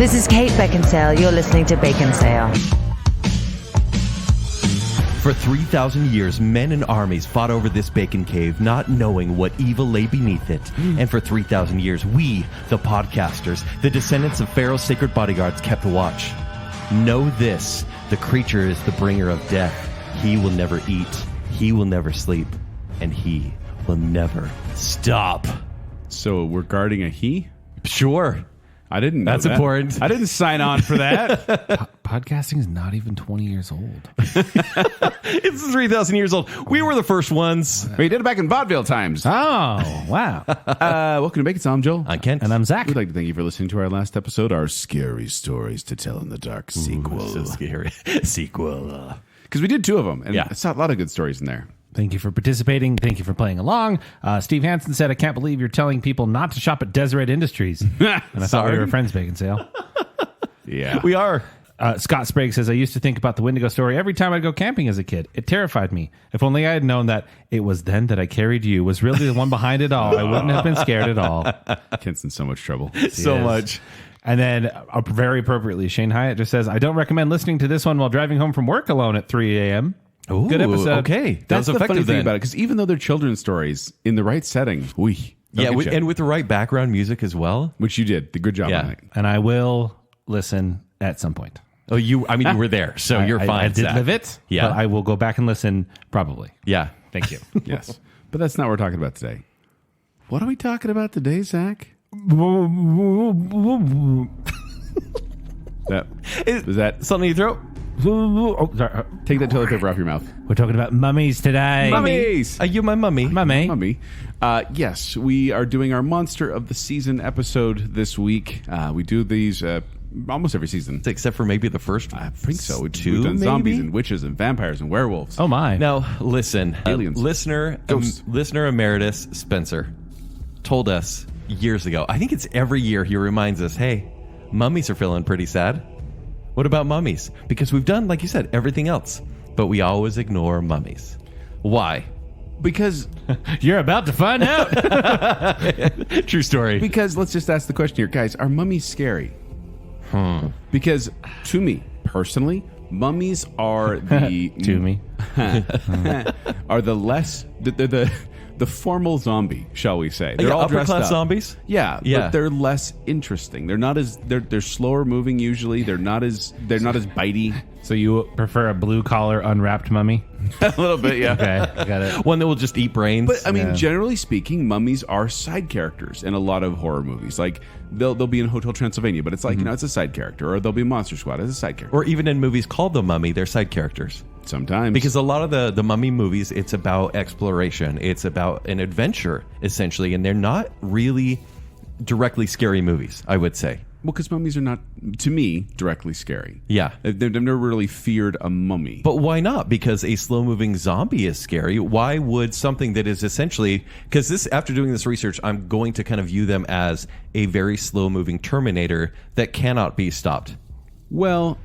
This is Kate Baconsale. You're listening to Baconsale. For 3,000 years, men and armies fought over this bacon cave, not knowing what evil lay beneath it. And for 3,000 years, we, the podcasters, the descendants of Pharaoh's sacred bodyguards, kept watch. Know this, the creature is the bringer of death. He will never eat, he will never sleep, and he will never stop. So we're guarding a he? Sure. I didn't know That's that. important. I didn't sign on for that. Podcasting is not even 20 years old. It's 3,000 years old. We were the first ones. We did it back in vaudeville times. Oh, wow. Welcome to Baconsale. I'm Joel. I'm Kent. And I'm Zack. We'd like to thank you for listening to our last episode, our Scary Stories to Tell in the Dark sequel. So scary. Sequel. Because we did two of them, and Yeah. I saw a lot of good stories in there. Thank you for participating. Thank you for playing along. Steve Hansen said, I can't believe you're telling people not to shop at Deseret Industries. And I thought we were friends, Baconsale. Yeah. We are. Scott Sprague says, I used to think about the Wendigo story every time I'd go camping as a kid. It terrified me. If only I had known that it was then that I carried you, was really the one behind it all, I wouldn't have been scared at all. Kent's in so much trouble. So Yes. much. And then, very appropriately, Shane Hyatt just says, I don't recommend listening to this one while driving home from work alone at 3 a.m. Ooh, Good episode. Okay. That That's was the funny effective thing then. about it, because even though they're children's stories, in the right setting, And with the right background music as well. which you did. Good job Yeah. on it. And I will listen at some point. Oh, you were there, so you're fine. I did Zach. live it, Yeah. but I will go back and listen probably. Yeah. Thank you. Yes. But that's not what we're talking about today. What are we talking about today, Zach? Is that Something in your throat? Oh, sorry. take that toilet paper off your mouth? We're talking about mummies today. Mummies! Are you my mummy? Mummy. Mummy. Yes, we are doing our Monster of the Season episode this week. We do these almost every season. Except for maybe the first I think so. We've two, done maybe? zombies and witches and vampires and werewolves. Oh, my. Now, listen. Aliens. Listener emeritus Spencer told us years ago, I think it's every year he reminds us, hey, mummies are feeling pretty sad. What about mummies? Because we've done, like you said, everything else. But we always ignore mummies. Why? Because You're about to find out. True story. let's just ask the question here, guys, are mummies scary? Because to me, personally, mummies are the to me. are the less the formal zombie, shall we say? They're all upper dressed class up. zombies? Yeah, Yeah. but they're less interesting. They're not as they're slower moving usually. They're not as bitey. So you prefer a blue-collar, unwrapped mummy? A little bit, yeah. Okay, got it. One that will just eat brains. But I mean, Yeah. generally speaking, mummies are side characters in a lot of horror movies. Like they'll be in Hotel Transylvania, but it's like it's a side character, or they'll be in Monster Squad as a side character. or even in movies called The Mummy, they're side characters. Sometimes Because a lot of the mummy movies, it's about exploration. It's about an adventure, essentially. And they're not really directly scary movies, I would say. because mummies are not, to me, directly scary. Yeah. They've never really feared a mummy. But why not? Because a slow-moving zombie is scary. Why would something that is essentially... Because this, after doing this research, I'm going to kind of view them as a very slow-moving Terminator that cannot be stopped. Well,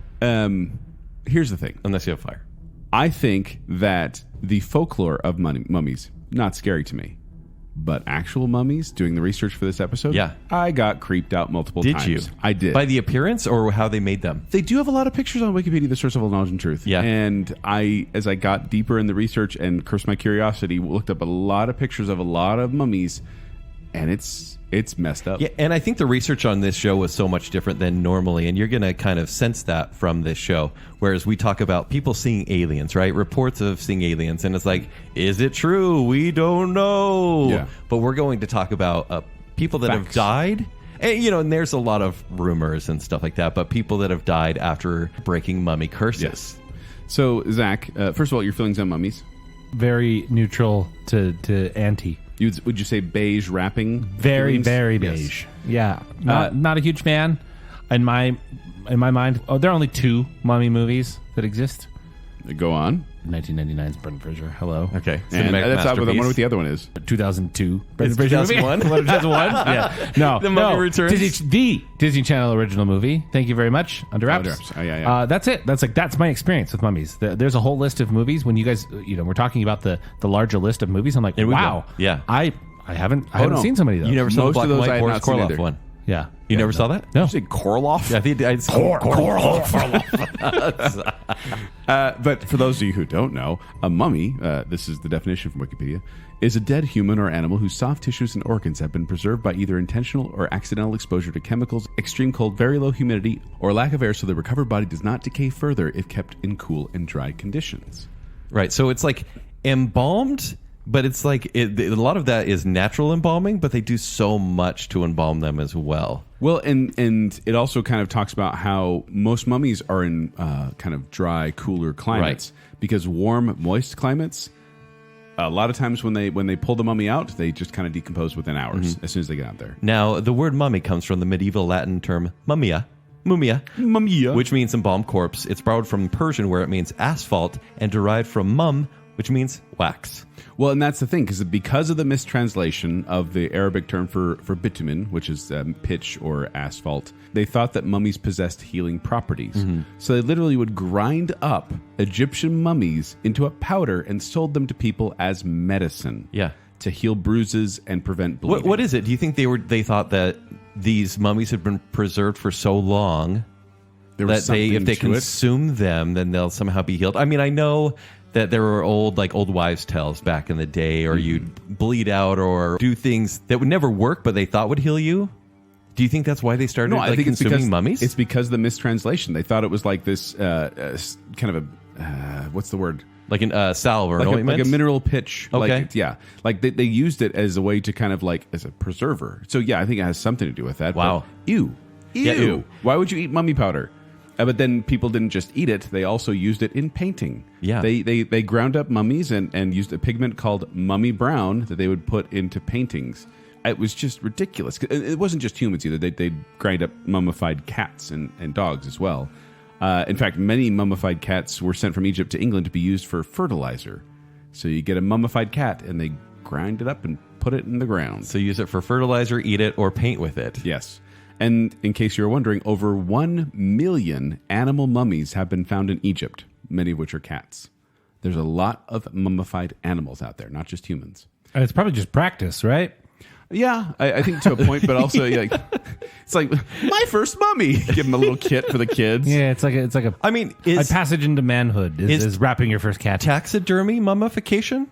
here's the thing. Unless you have fire. I think that the folklore of mummies, not scary to me. But actual mummies, doing the research for this episode, Yeah. I got creeped out multiple Did times. you? I did. By the appearance or how they made them? They do have a lot of pictures on Wikipedia, the source of all knowledge and truth. Yeah. And as I got deeper in the research and cursed my curiosity, looked up a lot of pictures of a lot of mummies, and it's messed up. Yeah, and I think the research on this show was so much different than normally, and you're going to kind of sense that from this show. Whereas we talk about people seeing aliens, right? Reports of seeing aliens, and it's like, is it true? We don't know. Yeah. But we're going to talk about people that have Facts. died. And, and there's a lot of rumors and stuff like that, but people that have died after breaking mummy curses. Yes. So, Zach, first of all, your feelings on mummies? Very neutral to anti. Would you say beige wrapping? Very, feelings? very Yes. beige. Yeah. Not a huge fan. In my mind, there are only two mummy movies that exist. Go on. 1999's Brendan Fraser. Hello. Okay. And Cinematic that's not what masterpiece. the other one is. 2002. It's Brendan Fraser 2001? movie? 2001? Yeah. No. The Mummy no. Returns? The Disney Channel original movie. Thank you very much. Under wraps. Under Wraps. Oh, yeah. That's it. That's my experience with mummies. There's a whole list of movies. When you guys, we're talking about the larger list of movies. I'm like, And we wow. go. Yeah. I haven't no. seen so many of those. You never saw Most the of black and those I white had Boris not seen Karloff either. one. Yeah. You never saw that? No. Did you say Korloff? Yeah, I think it's But for those of you who don't know, a mummy, this is the definition from Wikipedia, is a dead human or animal whose soft tissues and organs have been preserved by either intentional or accidental exposure to chemicals, extreme cold, very low humidity, or lack of air, so the recovered body does not decay further if kept in cool and dry conditions. Right. So it's like embalmed, but it's like a lot of that is natural embalming, but they do so much to embalm them as well. Well, and it also kind of talks about how most mummies are in kind of dry, cooler climates. Right. Because warm, moist climates, a lot of times when they pull the mummy out, they just kind of decompose within hours as soon as they get out there. Now, the word mummy comes from the medieval Latin term mumia, which means embalmed corpse. It's borrowed from Persian, where it means asphalt, and derived from mum, which means wax. Well, and that's the thing, because of the mistranslation of the Arabic term for bitumen, which is pitch or asphalt, they thought that mummies possessed healing properties. So they literally would grind up Egyptian mummies into a powder and sold them to people as medicine. Yeah. To heal bruises and prevent bleeding. What is it? Do you think they thought that these mummies had been preserved for so long There was that if they something to it? consume them, then they'll somehow be healed? I mean, I know that there were old wives' tales back in the day, or you'd bleed out or do things that would never work, but they thought would heal you. Do you think that's why they started I think consuming it's because, mummies? It's because of the mistranslation. They thought it was like this kind of a what's the word? Like an salve or an ointment? Like a mineral pitch. Okay. Like they used it as a way to kind of like as a preserver. So yeah, I think it has something to do with that. Wow. But ew. Yeah, ew. Why would you eat mummy powder? But then people didn't just eat it; they also used it in painting. Yeah. They ground up mummies and used a pigment called mummy brown that they would put into paintings. It was just ridiculous. It wasn't just humans either. They'd grind up mummified cats and dogs as well. In fact, many mummified cats were sent from Egypt to England to be used for fertilizer. So you get a mummified cat, and they grind it up and put it in the ground. So use it for fertilizer, eat it, or paint with it. Yes. And in case you're wondering, over 1 million animal mummies have been found in Egypt, many of which are cats. There's a lot of mummified animals out there, not just humans. It's probably just practice, right? Yeah, I think to a point, but also like it's like my first mummy. Give them a little kit for the kids. Yeah, it's like a. I mean, a passage into manhood is wrapping your first cat. Taxidermy mummification?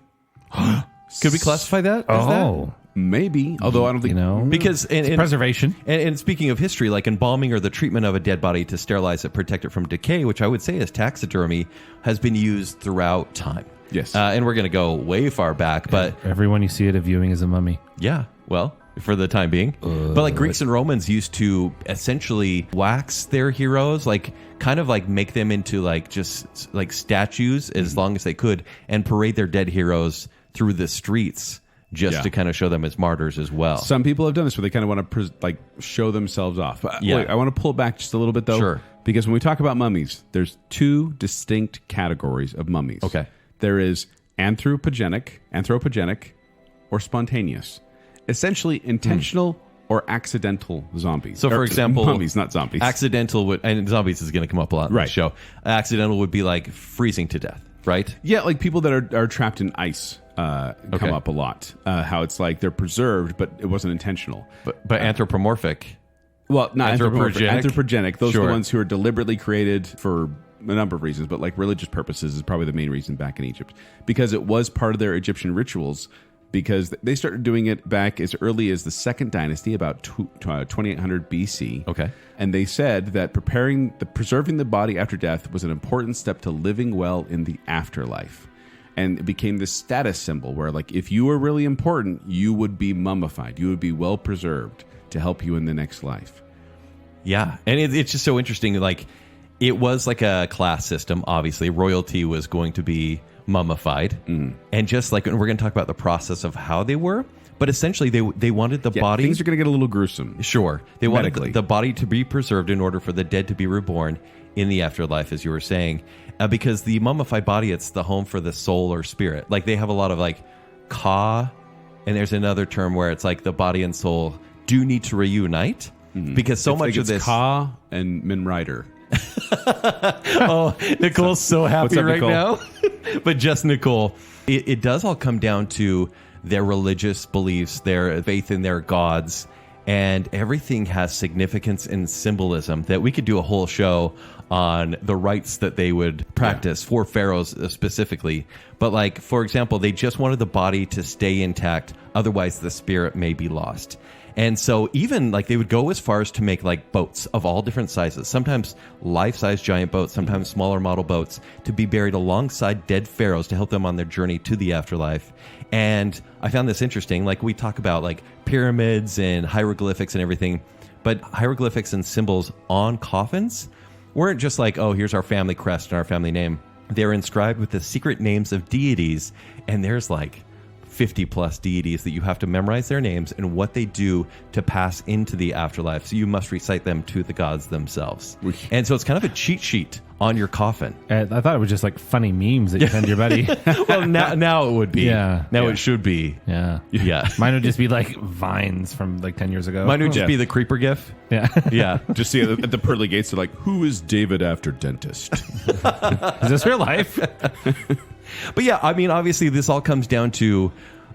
Could we classify that as that? Maybe. Although I don't think because in preservation. And speaking of history, like embalming or the treatment of a dead body to sterilize it, protect it from decay, which I would say is taxidermy, has been used throughout time. Yes. And we're going to go way far back, but Everyone you see at a viewing is a mummy. yeah, well, for the time being. But like Greeks and Romans used to essentially wax their heroes, like kind of like make them into like just like statues as long as they could, and parade their dead heroes through the streets just to kind of show them as martyrs as well. some people have done this where they kind of want to show themselves off. Yeah. Wait, I want to pull back just a little bit though. Sure. Because when we talk about mummies, there's two distinct categories of mummies. Okay. There is anthropogenic, or spontaneous. Essentially intentional or accidental zombies. So, for example, mummies, not zombies. Accidental would, and zombies is going to come up a lot in Right. the show. Accidental would be like freezing to death, right? Yeah, like people that are trapped in ice come up a lot. How it's like they're preserved, but it wasn't intentional. But anthropomorphic. Well, not Anthropogenic? anthropogenic. Those are Sure. the ones who are deliberately created for a number of reasons, but like religious purposes is probably the main reason back in Egypt. Because it was part of their Egyptian rituals, because they started doing it back as early as the Second Dynasty, about 2800 BC. Okay. And they said that preserving the body after death was an important step to living well in the afterlife. And it became this status symbol where, like, if you were really important, you would be mummified. You would be well preserved to help you in the next life. Yeah, and it's just so interesting. Like, it was like a class system. Obviously, royalty was going to be mummified, and just like, and we're going to talk about the process of how they were. But essentially, they wanted the body. Things are going to get a little gruesome. Sure, they Medically. wanted the body to be preserved in order for the dead to be reborn in the afterlife, as you were saying, because the mummified body, it's the home for the soul or spirit. Like, they have a lot of like ka, and there's another term where it's like the body and soul do need to reunite, because so much of this Ka and Min Rider. Oh, Nicole's so happy up, right Nicole? now. But just Nicole, it does all come down to their religious beliefs, their faith in their gods, and everything has significance and symbolism that we could do a whole show on the rites that they would practice for pharaohs specifically. But like, for example, they just wanted the body to stay intact, otherwise the spirit may be lost. And so even like they would go as far as to make like boats of all different sizes, sometimes life-size giant boats, sometimes smaller model boats, to be buried alongside dead pharaohs to help them on their journey to the afterlife. And I found this interesting. Like we talk about like pyramids and hieroglyphics and everything, but hieroglyphics and symbols on coffins weren't just like, oh, here's our family crest and our family name. They're inscribed with the secret names of deities, and there's like 50 plus deities that you have to memorize their names and what they do to pass into the afterlife. So you must recite them to the gods themselves. And so it's kind of a cheat sheet on your coffin. I thought it was just like funny memes that you send your buddy. Well, now it would be. Yeah. Now it should be. Yeah. Yeah. Mine would just be like vines from like 10 years ago. Mine would just be the creeper gif. Yeah. Yeah. Just see at the pearly gates, they're like, who is David after dentist? Is this real life? But yeah, I mean, obviously this all comes down to,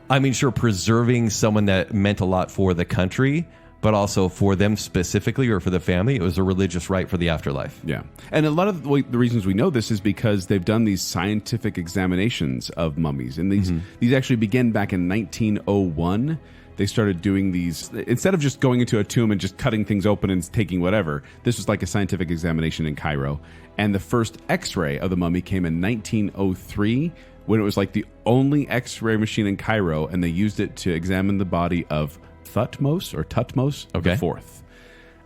I mean, sure, preserving someone that meant a lot for the country, but also for them specifically or for the family. It was a religious rite for the afterlife. Yeah. And a lot of the reasons we know this is because they've done these scientific examinations of mummies. And these actually began back in 1901. They started doing these, instead of just going into a tomb and just cutting things open and taking whatever, this was like a scientific examination in Cairo. And the first x-ray of the mummy came in 1903, when it was like the only x-ray machine in Cairo, and they used it to examine the body of Thutmose the fourth.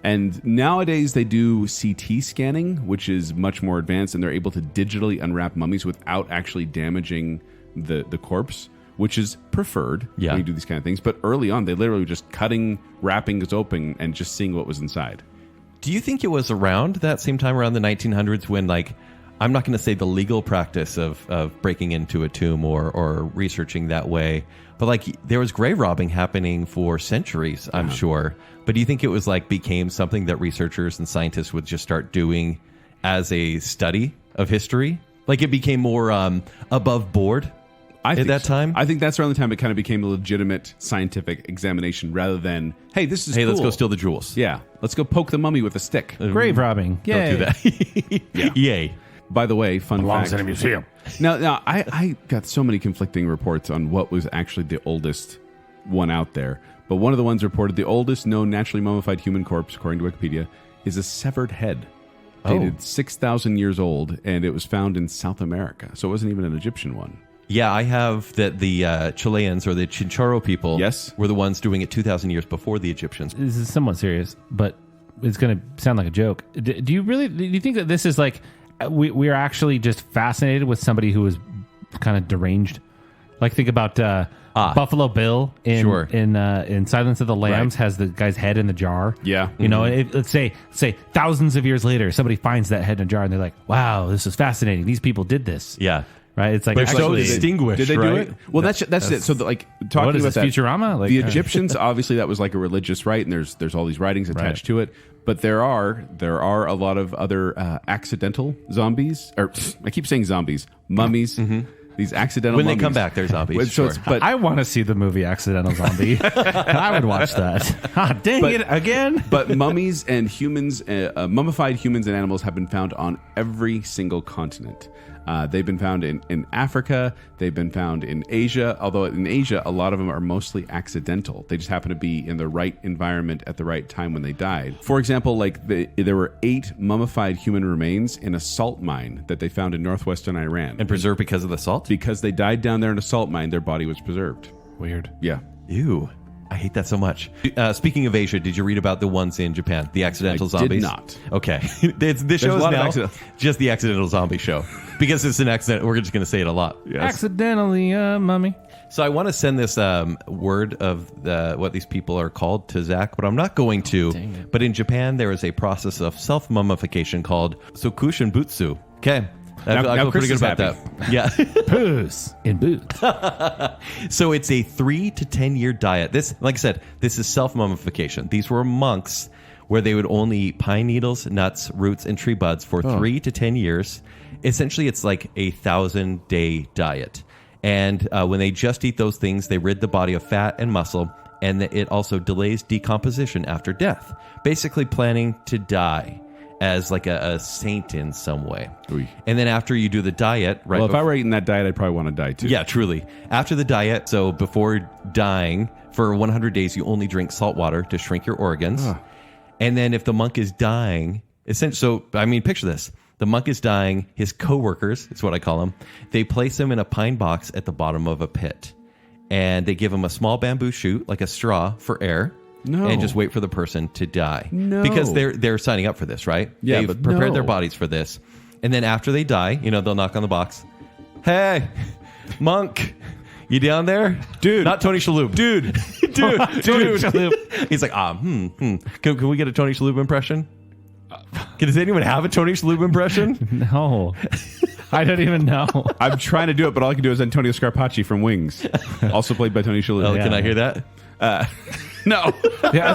And nowadays they do CT scanning, which is much more advanced, and they're able to digitally unwrap mummies without actually damaging the corpse, which is preferred when you do these kind of things. But early on, they literally were just cutting wrappings open and just seeing what was inside. Do you think it was around that same time, around the 1900s, when, like, I'm not going to say the legal practice of breaking into a tomb or researching that way, but like there was grave robbing happening for centuries, I'm sure. But do you think it was like became something that researchers and scientists would just start doing as a study of history? Like it became more above board at that time? I think that's around the time it kind of became a legitimate scientific examination rather than, hey, this is Hey, cool. let's go steal the jewels. Yeah, let's go poke the mummy with a stick. Grave robbing. Yay. Don't do that. Yay. By the way, fun Belongs fact. in a museum. Now, I got so many conflicting reports on what was actually the oldest one out there. But one of the ones reported the oldest known naturally mummified human corpse, according to Wikipedia, is a severed head. Dated 6,000 years old, and it was found in South America. So it wasn't even an Egyptian one. Yeah, I have that the Chileans or the Chinchorro people were the ones doing it 2,000 years before the Egyptians. This is somewhat serious, but it's going to sound like a joke. Do you think that this is like we are actually just fascinated with somebody who is kind of deranged? Like think about Buffalo Bill in Silence of the Lambs has the guy's head in the jar. Yeah. You know, let's say thousands of years later, somebody finds that head in a jar and they're like, wow, this is fascinating. These people did this. Yeah. Right? It's like They're so actually, distinguished. Did they do right? it? Well, that's it. So, like talking what is about this, Futurama? Like, the Egyptians, obviously, that was like a religious rite, and there's all these writings attached to it. But there are a lot of other accidental zombies, or I keep saying zombies, mummies. These accidental When mummies. they come back, they're zombies. So but I want to see the movie Accidental Zombie. I would watch that. Dang it, again? But mummies and humans, mummified humans and animals have been found on every single continent. They've been found in Africa. They've been found in Asia, although in Asia, a lot of them are mostly accidental. They just happen to be in the right environment at the right time when they died. For example, like there were 8 mummified human remains in a salt mine that they found in northwestern Iran. And preserved because of the salt? Because they died down there in a salt mine, their body was preserved. Weird. Yeah. Ew. I hate that so much. Speaking of Asia, did you read about the ones in Japan? The accidental zombies? Did not. Okay. This show is now just the accidental zombie show. Because it's an accident, we're just going to say it a lot. Yes. Accidentally, mummy. So I want to send this word of what these people are called to Zack, but I'm not going to. But in Japan, there is a process of self-mummification called sokushinbutsu. Okay. I feel pretty good about that. Yeah. Puss in boots. So it's a 3 to 10 year diet. This, like I said, this is self-mummification. These were monks where they would only eat pine needles, nuts, roots, and tree buds for 3 to 10 years. Essentially, it's like a 1,000-day diet. And when they just eat those things, they rid the body of fat and muscle, and that it also delays decomposition after death, basically planning to die as like a saint in some way. Oy. And then after you do the diet, right? Well, if I were eating that diet, I'd probably want to die too. Yeah, truly. After the diet, so before dying, for 100 days, you only drink salt water to shrink your organs. And then if the monk is dying, so, I mean, picture this. The monk is dying. His co-workers, is what I call them, they place him in a pine box at the bottom of a pit. And they give him a small bamboo shoot, like a straw, for air. No. And just wait for the person to die. No. Because they're signing up for this, right? Yeah, They've but prepared no. their bodies for this. And then after they die, they'll knock on the box. Hey, monk, you down there? Dude. Not Tony Shalhoub. Dude. Tony Shalhoub. He's like, Can we get a Tony Shalhoub impression? Does anyone have a Tony Shalhoub impression? No. I don't even know. I'm trying to do it, but all I can do is Antonio Scarpacci from Wings, also played by Tony Shalhoub. Oh, can I hear that? No. Yeah,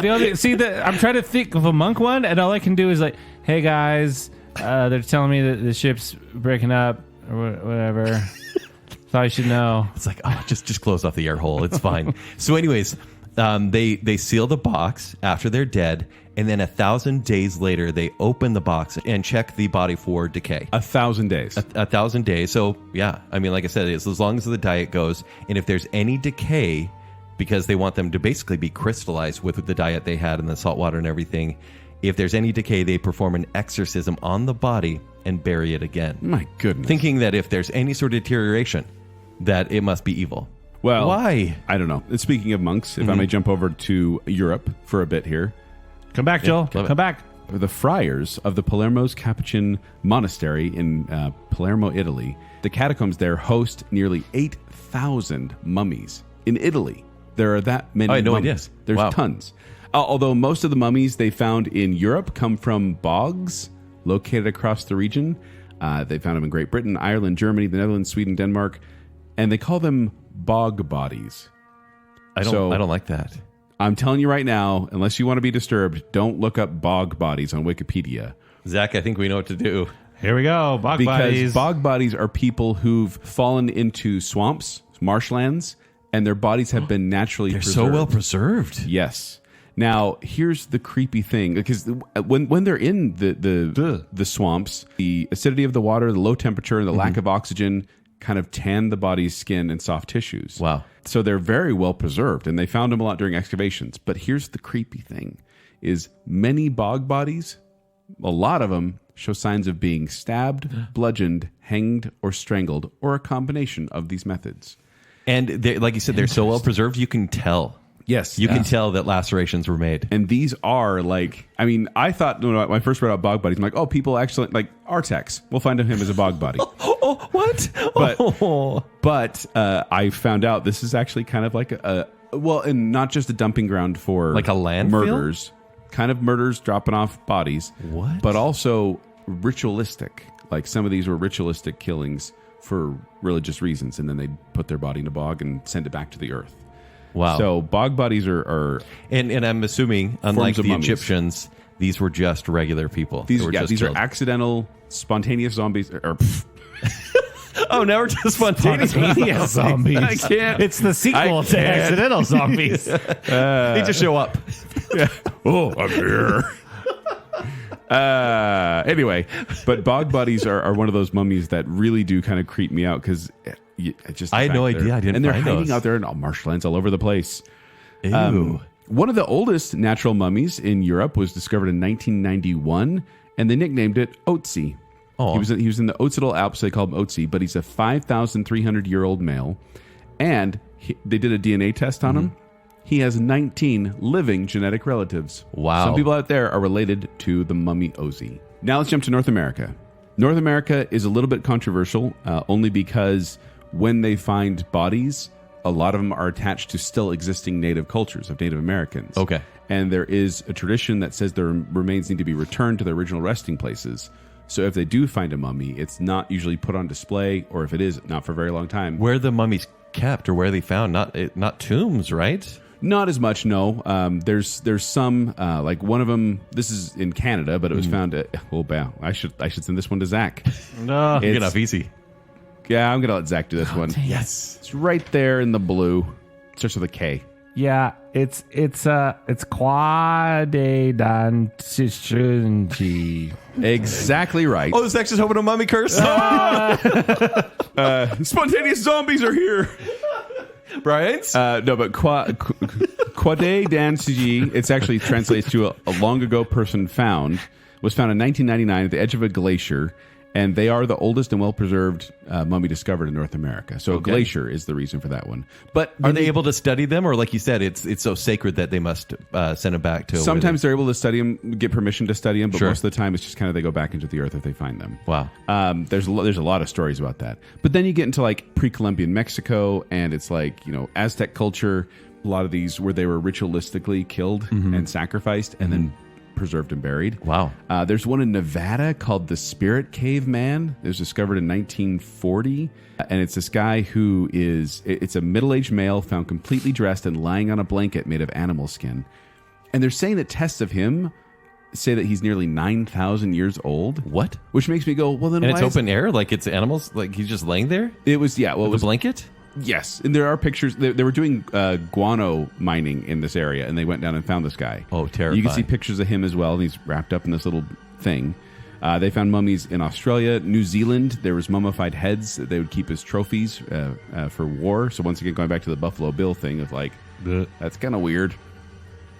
I'm trying to think of a monk one, and all I can do is like, hey guys, they're telling me that the ship's breaking up or whatever. Thought I should know. It's like, just close off the air hole. It's fine. So anyways, they seal the box after they're dead, and then 1,000 days later, they open the box and check the body for decay. 1,000 days. 1,000 days. So yeah, I mean, like I said, it's as long as the diet goes, and if there's any decay, because they want them to basically be crystallized with the diet they had and the salt water and everything. If there's any decay, they perform an exorcism on the body and bury it again. My goodness. Thinking that if there's any sort of deterioration, that it must be evil. Well, why? I don't know. Speaking of monks, if I may jump over to Europe for a bit here. Come back, Joel. Come back. The friars of the Palermo's Capuchin Monastery in Palermo, Italy, the catacombs there host nearly 8,000 mummies. In Italy, there are that many I had no mummies. idea. There's Wow. tons. Although most of the mummies they found in Europe come from bogs located across the region. They found them in Great Britain, Ireland, Germany, the Netherlands, Sweden, Denmark, and they call them bog bodies. I don't like that. I'm telling you right now, unless you want to be disturbed, don't look up bog bodies on Wikipedia. Zach, I think we know what to do. Here we go. Bog Because bodies. bog bodies are people who've fallen into swamps, marshlands, and their bodies have been naturally They're preserved. so well preserved. Yes. Now, here's the creepy thing, because when they're in the swamps, the acidity of the water, the low temperature, and the lack of oxygen kind of tan the body's skin and soft tissues. Wow. So they're very well preserved, and they found them a lot during excavations. But here's the creepy thing, is many bog bodies, a lot of them, show signs of being stabbed, bludgeoned, hanged, or strangled, or a combination of these methods. And like you said, they're so well preserved, you can tell. Yes. You can tell that lacerations were made. And these are like, I mean, I thought when I first read about bog bodies, I'm like, oh, people actually, like Artex, we'll find him as a bog body. Oh, what? But I found out this is actually kind of like and not just a dumping ground for Like a landfill? murders, kind of murders, dropping off bodies. What? But also ritualistic. Like some of these were ritualistic killings for religious reasons, and then they'd put their body in a bog and send it back to the earth. Wow. So bog bodies are and I'm assuming, unlike of the mummies. Egyptians, these were just regular people. these They were just are killed. accidental, spontaneous zombies. Oh, now we're just spontaneous. Spontaneous zombies. I can't. It's the sequel to can't. Accidental Zombies. They just show up. Oh, I'm here. Anyway, but bog bodies are one of those mummies that really do kind of creep me out because I had no idea. I didn't and they're find hiding those. out there in marshlands all over the place. Ew. One of the oldest natural mummies in Europe was discovered in 1991, and they nicknamed it Otzi. Oh. He was in the Occidental Alps. They called him Otzi, but he's a 5,300-year-old male, and they did a DNA test on him. He has 19 living genetic relatives. Wow. Some people out there are related to the mummy Ozzy. Now let's jump to North America. North America is a little bit controversial, only because when they find bodies, a lot of them are attached to still existing native cultures of Native Americans. Okay. And there is a tradition that says their remains need to be returned to their original resting places. So if they do find a mummy, it's not usually put on display, or if it is, not for a very long time. Where are the mummies kept, or where are they found? Not tombs, right? Not as much, no. There's some like one of them. This is in Canada, but it was found at. Oh, wow! I should send this one to Zack. No. Get off easy. Yeah, I'm gonna let Zack do this one. Yes. It's right there in the blue. It starts with a K. Yeah, it's quadedantity. Exactly right. Oh, Zach's just hoping a mummy curse. Spontaneous zombies are here. Brian's? No, but quadedantity, it's actually translates to a long ago person found, was found in 1999 at the edge of a glacier, and they are the oldest and well-preserved mummy discovered in North America. So a glacier is the reason for that one. But are they able to study them, or like you said, it's so sacred that they must send them back to? Sometimes they're able to study them, get permission to study them, but Sure. most of the time it's just kind of they go back into the earth if they find them. Wow. There's a lot of stories about that. But then you get into like pre-Columbian Mexico, and it's like, Aztec culture. A lot of these where they were ritualistically killed and sacrificed, and then preserved and buried. Wow. There's one in Nevada called the Spirit Cave Man. It was discovered in 1940, and it's this guy who it's a middle-aged male found completely dressed and lying on a blanket made of animal skin. And they're saying that tests of him say that he's nearly 9,000 years old. What? Which makes me go, well, then And why it's open air, like it's animals, like he's just laying there. It was, yeah. Well, it With was a blanket. Yes, and there are pictures. They were doing guano mining in this area, and they went down and found this guy. Oh, terrifying. You can see pictures of him as well, and he's wrapped up in this little thing. They found mummies in Australia, New Zealand. There was mummified heads that they would keep as trophies for war. So once again, going back to the Buffalo Bill thing of like, that's kind of weird.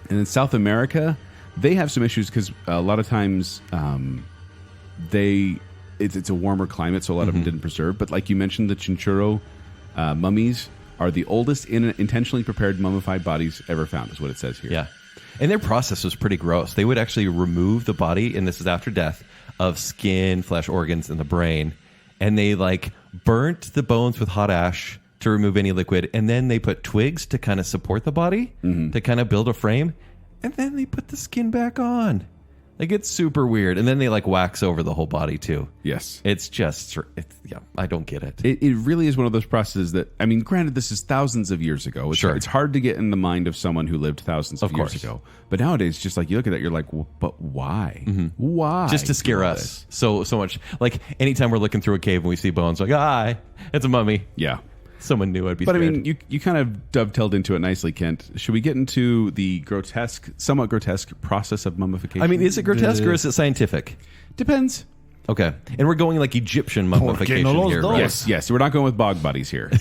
And in South America, they have some issues because a lot of times it's a warmer climate, so a lot of them didn't preserve. But like you mentioned, the Chinchorro mummies are the oldest intentionally prepared mummified bodies ever found, is what it says here. Yeah. And their process was pretty gross. They would actually remove the body, and this is after death, of skin, flesh, organs, and the brain. And they like burnt the bones with hot ash to remove any liquid. And then they put twigs to kind of support the body, to kind of build a frame. And then they put the skin back on. Like, it's super weird. And then they like wax over the whole body too. Yes. I don't get it. It really is one of those processes that, I mean, granted, this is thousands of years ago. It's hard to get in the mind of someone who lived thousands of years ago. But nowadays, just like you look at that, you're like, well, but why? Why? Just to scare us so much. Like, anytime we're looking through a cave and we see bones, like, it's a mummy. Yeah. Someone knew I'd be But scared. I mean, you kind of dovetailed into it nicely, Kent. Should we get into the somewhat grotesque process of mummification? I mean, is it grotesque or is it scientific? Depends. Okay. And we're going like Egyptian mummification here, right? Yes. We're not going with bog buddies here.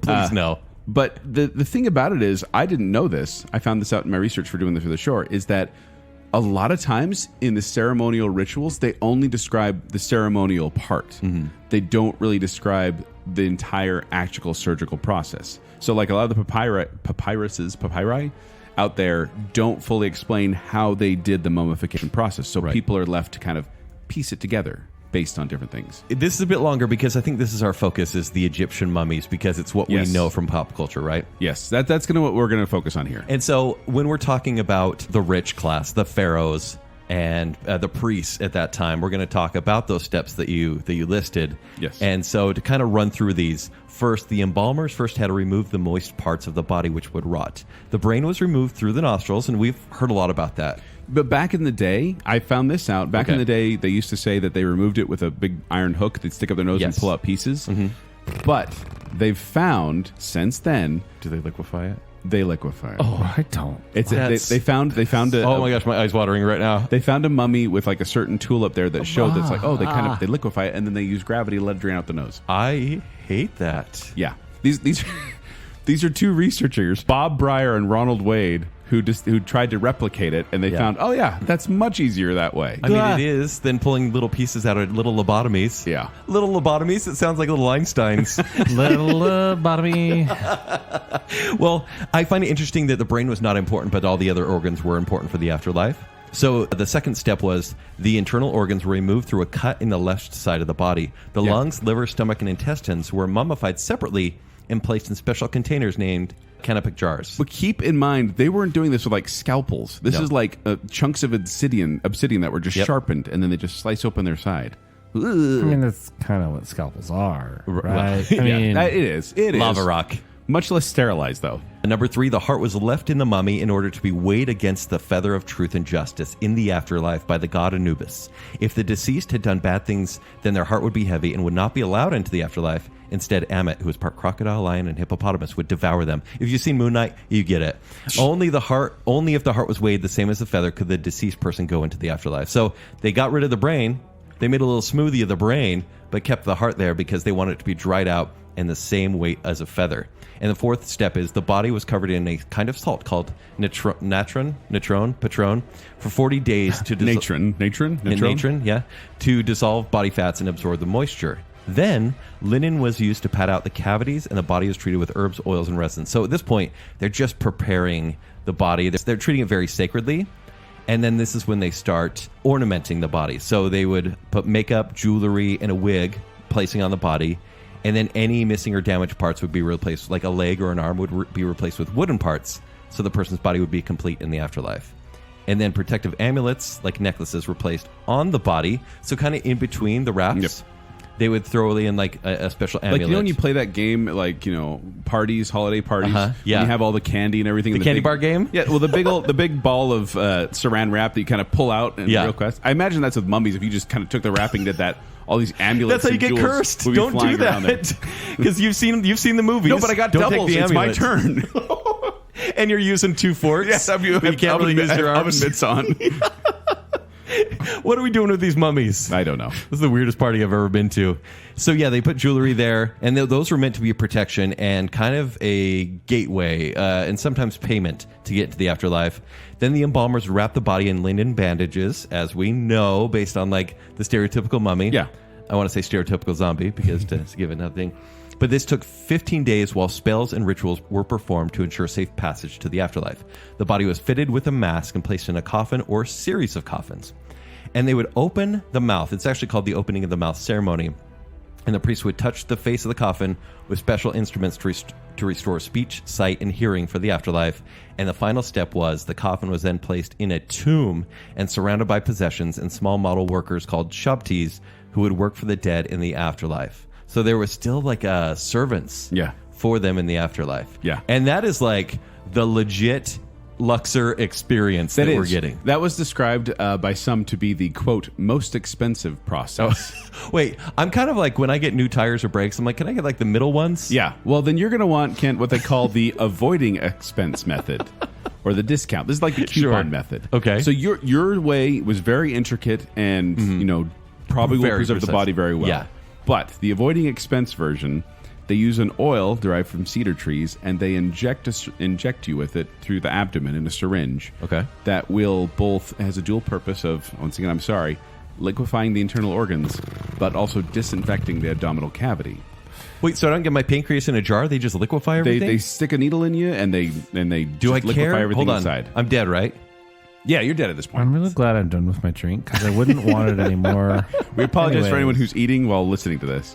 Please no. But the thing about it is, I didn't know this. I found this out in my research for doing this for the show, is that a lot of times in the ceremonial rituals, they only describe the ceremonial part. They don't really describe the entire actual surgical process. So like a lot of the papyri out there don't fully explain how they did the mummification process. So people are left to kind of piece it together based on different things. This is a bit longer because I think this is our focus, is the Egyptian mummies, because it's what we know from pop culture, right? Yes, that's kind of what we're going to focus on here. And so when we're talking about the rich class, the pharaohs and the priests at that time, we're going to talk about those steps that you listed. Yes. And so to kind of run through these, first, the embalmers first had to remove the moist parts of the body which would rot. The brain was removed through the nostrils, and we've heard a lot about that. But back in the day, I found this out. Back in the day, they used to say that they removed it with a big iron hook. They'd stick up their nose and pull out pieces. But they've found since then. Do they liquefy it? They liquefy it. Oh, I don't. It's they found a. Oh my gosh, my eyes watering right now. They found a mummy with like a certain tool up there that showed that's like, they liquefy it and then they use gravity to let it drain out the nose. I hate that. Yeah, these these are two researchers, Bob Breyer and Ronald Wade, who tried to replicate it, and they found, that's much easier that way. I mean, it is than pulling little pieces out of little lobotomies. Yeah. Little lobotomies, it sounds like little Einsteins. Little lobotomy. Well, I find it interesting that the brain was not important, but all the other organs were important for the afterlife. So the second step was the internal organs were removed through a cut in the left side of the body. The lungs, liver, stomach, and intestines were mummified separately and placed in special containers named canopic jars. But keep in mind, they weren't doing this with like scalpels. This is like chunks of obsidian that were just sharpened, and then they just slice open their side. Ugh. I mean, that's kind of what scalpels are, right? I mean, it is. Lava rock. Much less sterilized, though. Number 3, the heart was left in the mummy in order to be weighed against the feather of truth and justice in the afterlife by the god Anubis. If the deceased had done bad things, then their heart would be heavy and would not be allowed into the afterlife Instead, Ammit, who was part crocodile, lion, and hippopotamus, would devour them. If you've seen Moon Knight, you get it. Only if the heart was weighed the same as the feather could the deceased person go into the afterlife. So they got rid of the brain. They made a little smoothie of the brain, but kept the heart there because they wanted it to be dried out and the same weight as a feather. And the fourth step is the body was covered in a kind of salt called natron, for 40 days to natron, yeah, to dissolve body fats and absorb the moisture. Then linen was used to pad out the cavities, and the body was treated with herbs, oils, and resins. So at this point, they're just preparing the body. They're treating it very sacredly. And then this is when they start ornamenting the body. So they would put makeup, jewelry, and a wig, placing on the body. And then any missing or damaged parts would be replaced, like a leg or an arm would be replaced with wooden parts, so the person's body would be complete in the afterlife. And then protective amulets, like necklaces, were placed on the body, so kind of in between the wraps. Yep. They would throw in like a special amulet. Like, you know when you play that game, like, you know, parties, holiday parties, yeah, and you have all the candy and everything. The candy bar game? Yeah, well, the big ball of saran wrap that you kind of pull out in Real Quest. I imagine that's with mummies. If you just kind of took the wrapping, did that, all these amulets. That's how you get cursed. Don't do that, because you've seen the movies. No, but I got doubles. It's my turn. And you're using 2 forks. Yes, you can't really use your arms. Oven mitts on. What are we doing with these mummies? I don't know. This is the weirdest party I've ever been to. So yeah, they put jewelry there, and those were meant to be a protection and kind of a gateway and sometimes payment to get into the afterlife. Then the embalmers would wrap the body in linen bandages, as we know, based on like the stereotypical mummy. Yeah. I want to say stereotypical zombie because to give it nothing. But this took 15 days while spells and rituals were performed to ensure safe passage to the afterlife. The body was fitted with a mask and placed in a coffin or series of coffins. And they would open the mouth. It's actually called the opening of the mouth ceremony. And the priest would touch the face of the coffin with special instruments to restore speech, sight, and hearing for the afterlife. And the final step was the coffin was then placed in a tomb and surrounded by possessions and small model workers called shabtis who would work for the dead in the afterlife. So there was still like servants for them in the afterlife. Yeah. And that is like the legit Luxor experience that we're getting. That was described by some to be the, quote, most expensive process. Oh, wait, I'm kind of like when I get new tires or brakes, I'm like, can I get like the middle ones? Yeah. Well, then you're going to want, Kent, what they call the avoiding expense method. Or the discount. This is like the coupon method. Okay. So your way was very intricate and, you know, probably will preserve the body very well. Yeah. But the avoiding expense version, they use an oil derived from cedar trees, and they inject you with it through the abdomen in a syringe. Okay. That will both, has a dual purpose of, once again, I'm sorry, liquefying the internal organs, but also disinfecting the abdominal cavity. Wait, so I don't get my pancreas in a jar? They just liquefy everything? They stick a needle in you, and they do I liquefy care? everything Hold on. inside. I'm dead, right? Yeah, you're dead at this point. I'm really glad I'm done with my drink because I wouldn't want it anymore. We apologize for anyone who's eating while listening to this.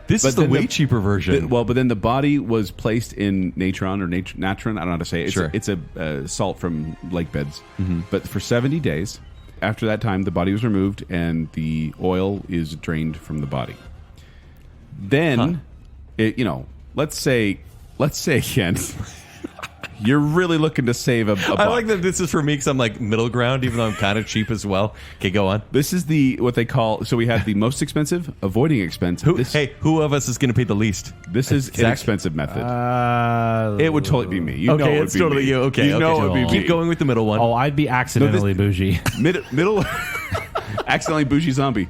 This is the way cheaper version. But then the body was placed in natron or natron. I don't know how to say it. It's a salt from lake beds. Mm-hmm. But for 70 days, after that time, the body was removed and the oil is drained from the body. Then, let's say, Kent. You're really looking to save a buck. I like that this is for me because I'm like middle ground, even though I'm kind of cheap as well. Okay, go on. This is what they call. So we have the most expensive, avoiding expense. Who of us is going to pay the least? This is inexpensive method. It would totally be me. You know it would be totally me. you. Okay, you know it would be me. Keep going with the middle one. Oh, I'd be accidentally bougie. Middle, accidentally bougie zombie.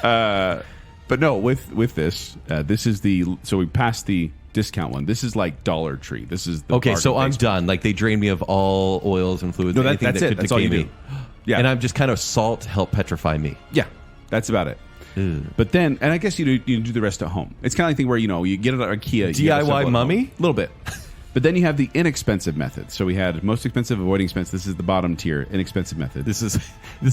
But no, with this, this is so we passed the discount one. This is like Dollar Tree. This is the okay. So I'm done. Like they drained me of all oils and fluids. No, that's it. That's all you do. Yeah, and I'm just kind of salt help petrify me. Yeah, that's about it. But then, and I guess you do the rest at home. It's kind of like thing where you get it at IKEA, DIY mummy, a little bit. But then you have the inexpensive method. So we had most expensive, avoiding expense. This is the bottom tier, inexpensive method. This is a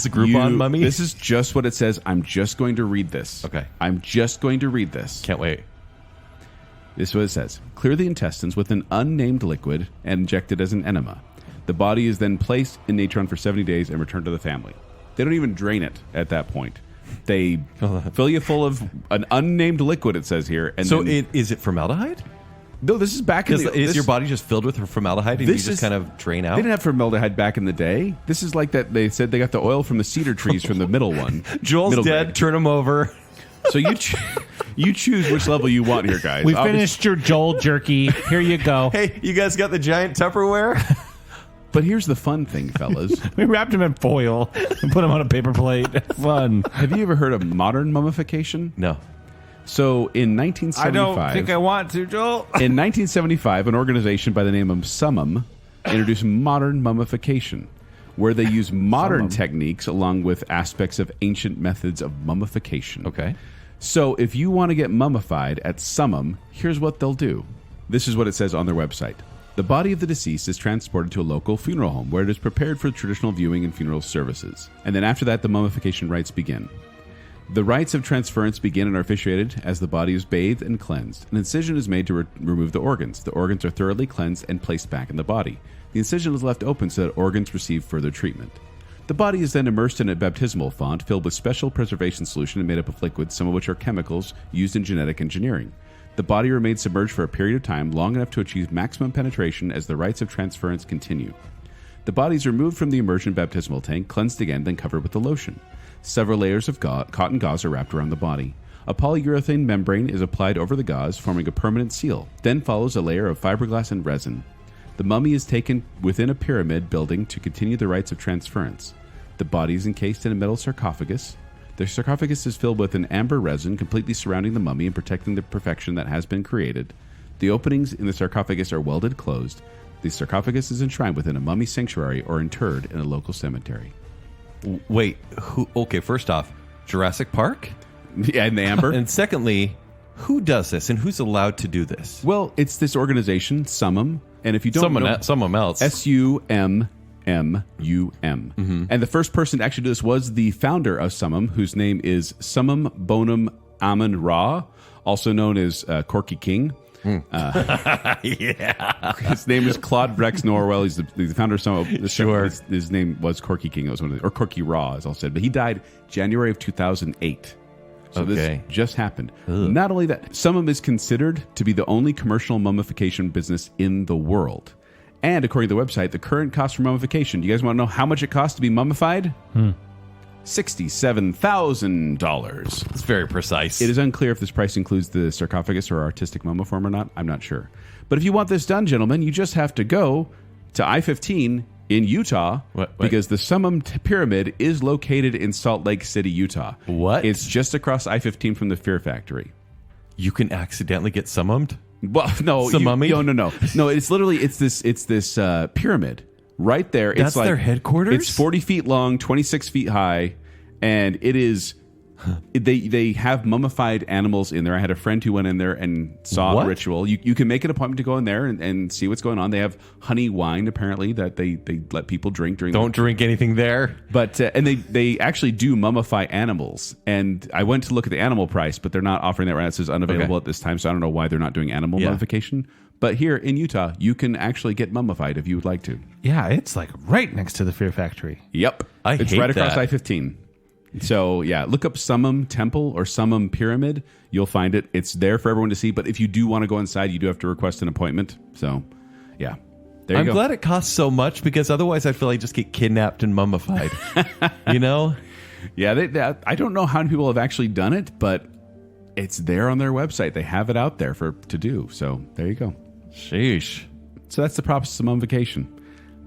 Groupon mummy. This is just what it says. I'm just going to read this. Okay. I'm just going to read this. Can't wait. This is what it says. Clear the intestines with an unnamed liquid and inject it as an enema. The body is then placed in natron for 70 days and returned to the family. They don't even drain it at that point. They fill you full of an unnamed liquid, it says here. And so is it formaldehyde? No, this is back in the... Is your body just filled with formaldehyde and you just kind of drain out? They didn't have formaldehyde back in the day. This is like that. They said they got the oil from the cedar trees from the middle one. Joel's dead. Turn him over. So You choose which level you want here, guys. We finished your Joel jerky. Here you go. Hey, you guys got the giant Tupperware? But here's the fun thing, fellas. We wrapped him in foil and put him on a paper plate. Fun. Have you ever heard of modern mummification? No. So in 1975... I don't think I want to, Joel. In 1975, an organization by the name of Summum introduced modern mummification, where they use modern techniques along with aspects of ancient methods of mummification. Okay. So if you want to get mummified at Summum, here's what they'll do. This is what it says on their website. The body of the deceased is transported to a local funeral home where it is prepared for traditional viewing and funeral services. And then after that, the mummification rites begin. The rites of transference begin and are officiated as the body is bathed and cleansed. An incision is made to remove the organs. The organs are thoroughly cleansed and placed back in the body. The incision is left open so that organs receive further treatment. The body is then immersed in a baptismal font filled with special preservation solution and made up of liquids, some of which are chemicals used in genetic engineering. The body remains submerged for a period of time long enough to achieve maximum penetration as the rites of transference continue. The body is removed from the immersion baptismal tank, cleansed again, then covered with the lotion. Several layers of cotton gauze are wrapped around the body. A polyurethane membrane is applied over the gauze, forming a permanent seal. Then follows a layer of fiberglass and resin. The mummy is taken within a pyramid building to continue the rites of transference. The body is encased in a metal sarcophagus. The sarcophagus is filled with an amber resin completely surrounding the mummy and protecting the perfection that has been created. The openings in the sarcophagus are welded closed. The sarcophagus is enshrined within a mummy sanctuary or interred in a local cemetery. Wait, who? Okay, first off, Jurassic Park? Yeah, and the amber. And secondly, who does this and who's allowed to do this? Well, it's this organization, Summum. And if you don't know... Someone else. Summum. And the first person to actually do this was the founder of Summum, whose name is Summum Bonum Amun Ra, also known as Corky King. Yeah. His name is Claude Rex Norwell. He's the founder of Summum. Sure. His name was Corky King. It was or Corky Ra, as I'll say. But he died January of 2008. So this just happened. Ugh. Not only that, Summum is considered to be the only commercial mummification business in the world. And according to the website, the current cost for mummification, do you guys want to know how much it costs to be mummified? $67,000. It's very precise. It is unclear if this price includes the sarcophagus or artistic mummiform or not. I'm not sure. But if you want this done, gentlemen, you just have to go to I-15 in Utah because the Summum Pyramid is located in Salt Lake City, Utah. What? It's just across I-15 from the Fear Factory. You can accidentally get summoned? Well, no, no. It's literally this pyramid right there. That's like their headquarters. It's 40 feet long, 26 feet high, and it is. They have mummified animals in there. I had a friend who went in there and saw a ritual. You can make an appointment to go in there and see what's going on. They have honey wine apparently that they let people drink during. Don't drink anything there. But and they actually do mummify animals. And I went to look at the animal price, but they're not offering that right now. It says unavailable at this time, so I don't know why they're not doing animal mummification. But here in Utah, you can actually get mummified if you would like to. Yeah, it's like right next to the Fear Factory. Yep, it's right across I-15. So, yeah, look up Summum Temple or Summum Pyramid. You'll find it. It's there for everyone to see. But if you do want to go inside, you do have to request an appointment. So, yeah, there you go. I'm glad it costs so much because otherwise I feel like I just get kidnapped and mummified. You know? Yeah, I don't know how many people have actually done it, but it's there on their website. They have it out there to do. So, there you go. Sheesh. So, that's the process of mummification.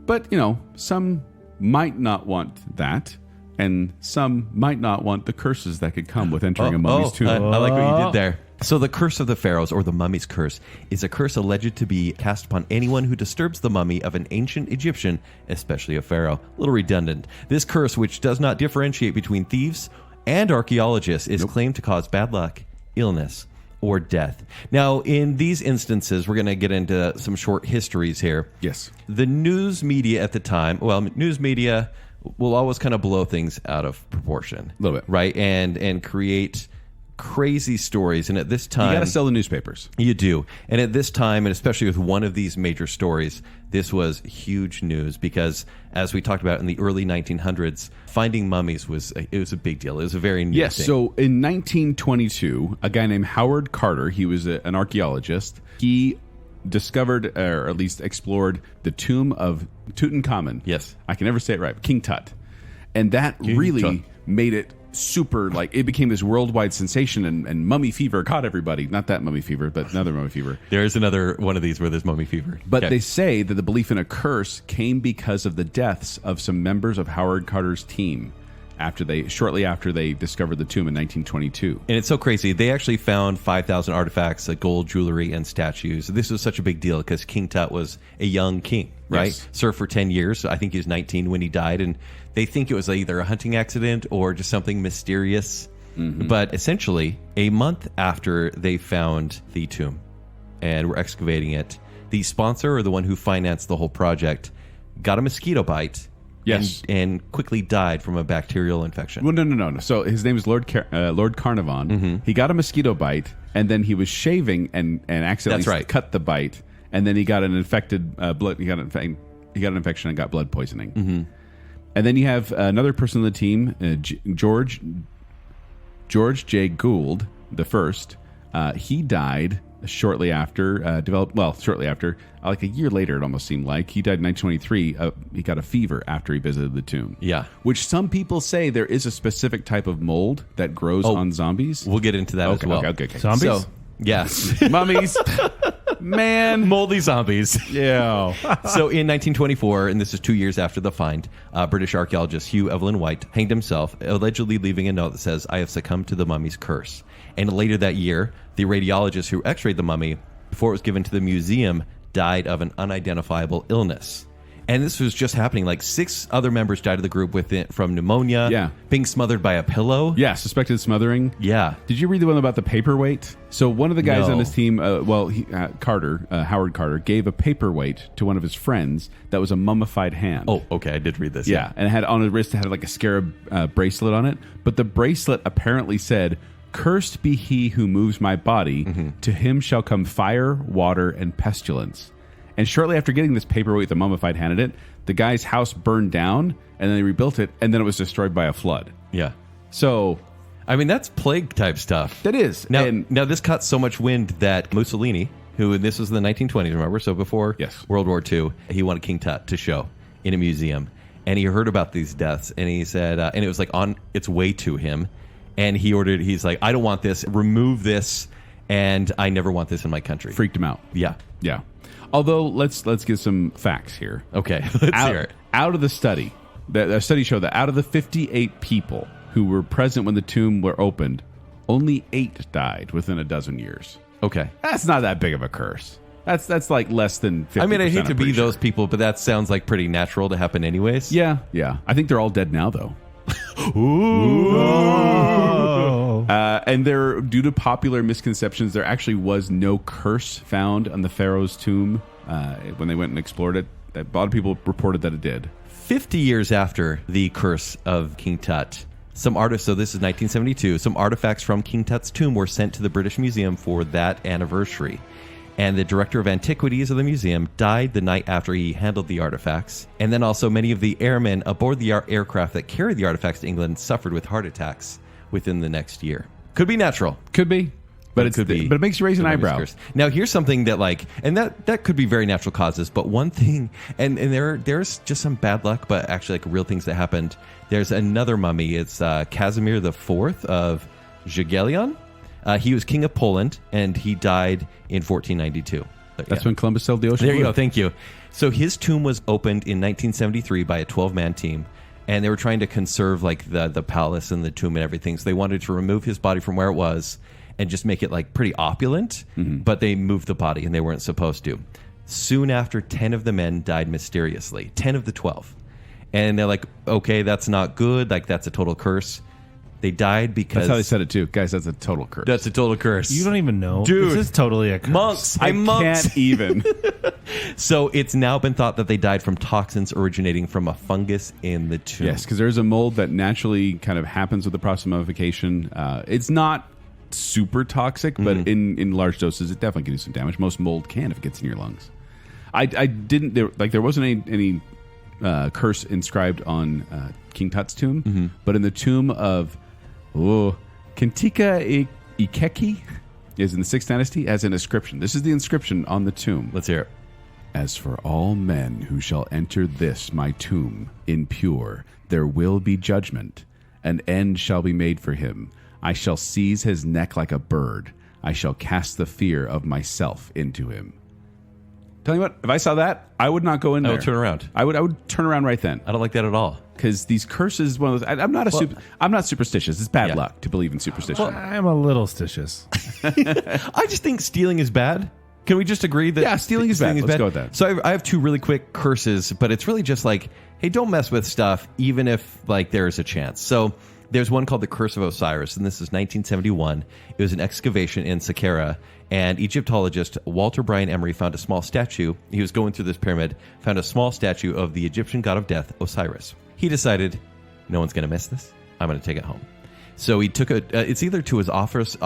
But, some might not want that. And some might not want the curses that could come with entering a mummy's tomb. I like what you did there. So the curse of the pharaohs, or the mummy's curse, is a curse alleged to be cast upon anyone who disturbs the mummy of an ancient Egyptian, especially a pharaoh. A little redundant. This curse, which does not differentiate between thieves and archaeologists, is claimed to cause bad luck, illness, or death. Now, in these instances, we're going to get into some short histories here. Yes. The news media at the time, news media will always kind of blow things out of proportion. A little bit. Right? And create crazy stories. And at this time... You got to sell the newspapers. You do. And at this time, and especially with one of these major stories, this was huge news because, as we talked about in the early 1900s, finding mummies was a big deal. It was a very new thing. So in 1922, a guy named Howard Carter, he was an archaeologist, he discovered, or at least explored, the tomb of Tutankhamun. Yes. I can never say it right. King Tut. And that really made it super, like, it became this worldwide sensation, and mummy fever caught everybody. Not that mummy fever, but another mummy fever. There's another one of these where there's mummy fever. But they say that the belief in a curse came because of the deaths of some members of Howard Carter's team shortly after they discovered the tomb in 1922. And it's so crazy. They actually found 5,000 artifacts, gold jewelry, and statues. This was such a big deal because King Tut was a young king, right? Yes. Served for 10 years. I think he was 19 when he died. And they think it was either a hunting accident or just something mysterious. But essentially, a month after they found the tomb and were excavating it, the sponsor, or the one who financed the whole project, got a mosquito bite. Yes. And quickly died from a bacterial infection. Well, no. So his name is Lord Carnarvon. He got a mosquito bite, and then he was shaving and accidentally cut the bite, and then he got an infected blood. He got an infection and got blood poisoning. And then you have another person on the team, George J. Gould the first. He died shortly after, like a year later, it almost seemed like. He died in 1923. He got a fever after he visited the tomb. Yeah. Which some people say there is a specific type of mold that grows on zombies. We'll get into that as well. Okay. Zombies? So, yes. Mummies. Man. Moldy zombies. Yeah. So in 1924, and this is 2 years after the find, British archaeologist Hugh Evelyn White hanged himself, allegedly leaving a note that says, "I have succumbed to the mummy's curse." And later that year, the radiologist who x-rayed the mummy, before it was given to the museum, died of an unidentifiable illness. And this was just happening. Like 6 other members died of the group from pneumonia. Yeah. Being smothered by a pillow. Yeah, suspected smothering. Yeah. Did you read the one about the paperweight? So one of the guys No. on his team, Howard Carter, gave a paperweight to one of his friends that was a mummified hand. Oh, okay. I did read this. Yeah, and it had on his wrist, it had like a scarab bracelet on it. But the bracelet apparently said, "Cursed be he who moves my body. To him shall come fire, water, and pestilence." And shortly after getting this paperweight, the mummified hand in it, the guy's house burned down, and then they rebuilt it, and then it was destroyed by a flood. Yeah. So, I mean, that's plague type stuff. that is. Now this caught so much wind that Mussolini, who, and this was in the 1920s, remember? So before World War II, he wanted King Tut to show in a museum. And he heard about these deaths, and he said, and it was like on its way to him. And he's like, "I don't want this. Remove this. And I never want this in my country." freaked him out. Yeah. Yeah. Although, let's get some facts here. Okay. Let's hear it. Out of the study, the study showed that out of the 58 people who were present when the tomb were opened, only 8 died within a dozen years. Okay. That's not that big of a curse. That's like less than 50%. I mean, I hate to I'm be pretty those sure. people, but that sounds like pretty natural to happen anyways. Yeah. I think they're all dead now, though. And due to popular misconceptions, there actually was no curse found on the pharaoh's tomb when they went and explored it. A lot of people reported that it did. 50 years after the curse of King Tut, some artists, so this is 1972, some artifacts from King Tut's tomb were sent to the British Museum for that anniversary. And the director of antiquities of the museum died the night after he handled the artifacts. And then also many of the airmen aboard the aircraft that carried the artifacts to England suffered with heart attacks within the next year. Could be natural. Could be. But it makes you raise an eyebrow. Now, here's something that and that could be very natural causes. But one thing, and there's just some bad luck, but actually like real things that happened. There's another mummy. It's Casimir IV of Jagiellon. He was king of Poland, and he died in 1492. That's when Columbus sailed the ocean. There you go. Thank you. So his tomb was opened in 1973 by a 12-man team, and they were trying to conserve like the palace and the tomb and everything. So they wanted to remove his body from where it was and just make it like pretty opulent, but they moved the body, and they weren't supposed to. Soon after, 10 of the men died mysteriously, 10 of the 12. And they're like, okay, that's not good. Like, that's a total curse. They died because... That's how they said it, too. Guys, that's a total curse. That's a total curse. You don't even know. Dude. This is totally a curse. Monks. I monks. can't even. So it's now been thought that they died from toxins originating from a fungus in the tomb. Yes, because there's a mold that naturally kind of happens with the process of mummification. It's not super toxic, but in large doses, it definitely can do some damage. Most mold can if it gets in your lungs. There wasn't any curse inscribed on King Tut's tomb, but in the tomb of Kentika Ikeki is in the 6th dynasty as an inscription. This is the inscription on the tomb. Let's hear it. As for all men who shall enter this my tomb impure, there will be judgment, An end shall be made for him. I shall seize his neck like a bird. I shall cast the fear of myself into him. Tell you what, if I saw that, I would not go in there. I would turn around. I would turn around right then. I don't like that at all. Because these curses, one of those. I'm not superstitious. It's bad luck to believe in superstition. Well, I'm a little stitious. I just think stealing is bad. Can we just agree that stealing is bad? Let's go with that. So I have two really quick curses, but it's really just like, hey, don't mess with stuff, even if like there is a chance. So there's one called the Curse of Osiris, and this is 1971. It was an excavation in Saqqara, and Egyptologist Walter Bryan Emery found a small statue. He was going through this pyramid, found a small statue of the Egyptian god of death, Osiris. He decided, no one's going to miss this. I'm going to take it home. So he took it. It's either to his office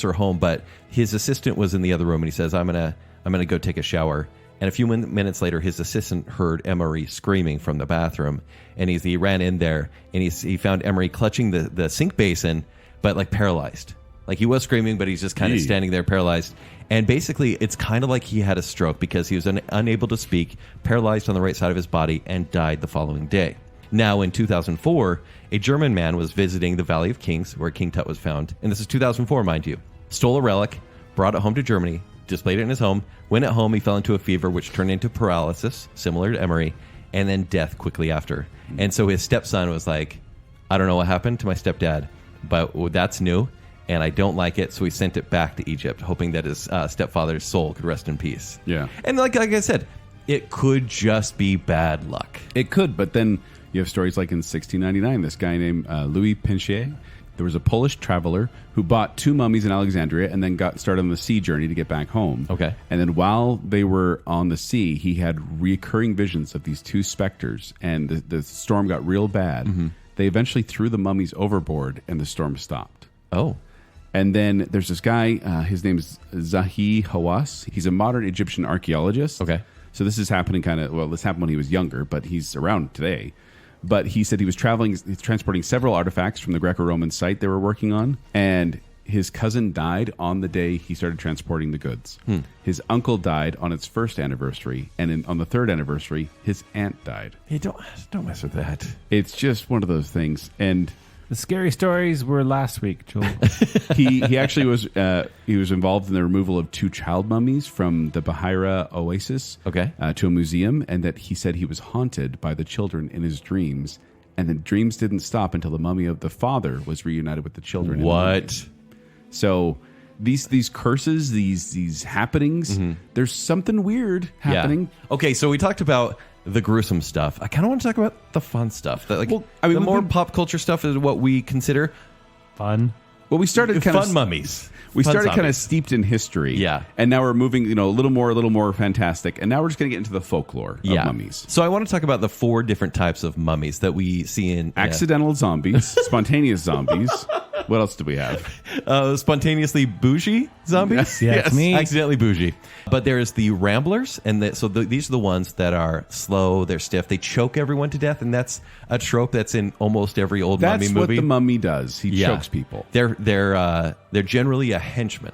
or home, but his assistant was in the other room, and he says, "I'm gonna go take a shower." And a few minutes later, his assistant heard Emery screaming from the bathroom, and he ran in there, and he found Emery clutching the sink basin, but like paralyzed. Like he was screaming, but he's just kind of standing there paralyzed. And basically, it's kind of like he had a stroke because he was unable to speak, paralyzed on the right side of his body, and died the following day. Now, in 2004, a German man was visiting the Valley of Kings, where King Tut was found. And this is 2004, mind you. Stole a relic, brought it home to Germany, displayed it in his home. When at home, he fell into a fever, which turned into paralysis, similar to Emery, and then death quickly after. And so his stepson was like, I don't know what happened to my stepdad, but that's new, and I don't like it. So he sent it back to Egypt, hoping that his stepfather's soul could rest in peace. Yeah. And like I said, it could just be bad luck. It could, but then you have stories like in 1699, this guy named Louis Pinchier. There was a Polish traveler who bought 2 mummies in Alexandria and then got started on the sea journey to get back home. Okay. And then while they were on the sea, he had recurring visions of these 2 specters, and the storm got real bad. Mm-hmm. They eventually threw the mummies overboard, and the storm stopped. Oh. And then there's this guy, his name is Zahi Hawass. He's a modern Egyptian archeologist. Okay. So this is happening this happened when he was younger, but he's around today. But he said he was transporting several artifacts from the Greco-Roman site they were working on, and his cousin died on the day he started transporting the goods. His uncle died on its first anniversary, and on the 3rd anniversary, his aunt died. Hey, don't mess with that. It's just one of those things, and The scary stories were last week, Joel. he actually was involved in the removal of 2 child mummies from the Bahira Oasis to a museum, and that he said he was haunted by the children in his dreams, and the dreams didn't stop until the mummy of the father was reunited with the children. What? So these curses, these happenings, there's something weird happening. Yeah. Okay, so we talked about the gruesome stuff. I kind of want to talk about the fun stuff. The more pop culture stuff is what we consider fun. Well, we started kind fun mummies. We fun started zombies. kind of steeped in history. Yeah. And now we're moving, a little more fantastic. And now we're just going to get into the folklore of mummies. So I want to talk about the 4 different types of mummies that we see in accidental zombies, spontaneous zombies. What else do we have? Spontaneously bougie zombies. Yes, me. Accidentally bougie. But there's the ramblers, and these are the ones that are slow, they're stiff, they choke everyone to death, and that's a trope that's in almost every old mummy movie. That's what the mummy does. He chokes people. They're generally a henchman.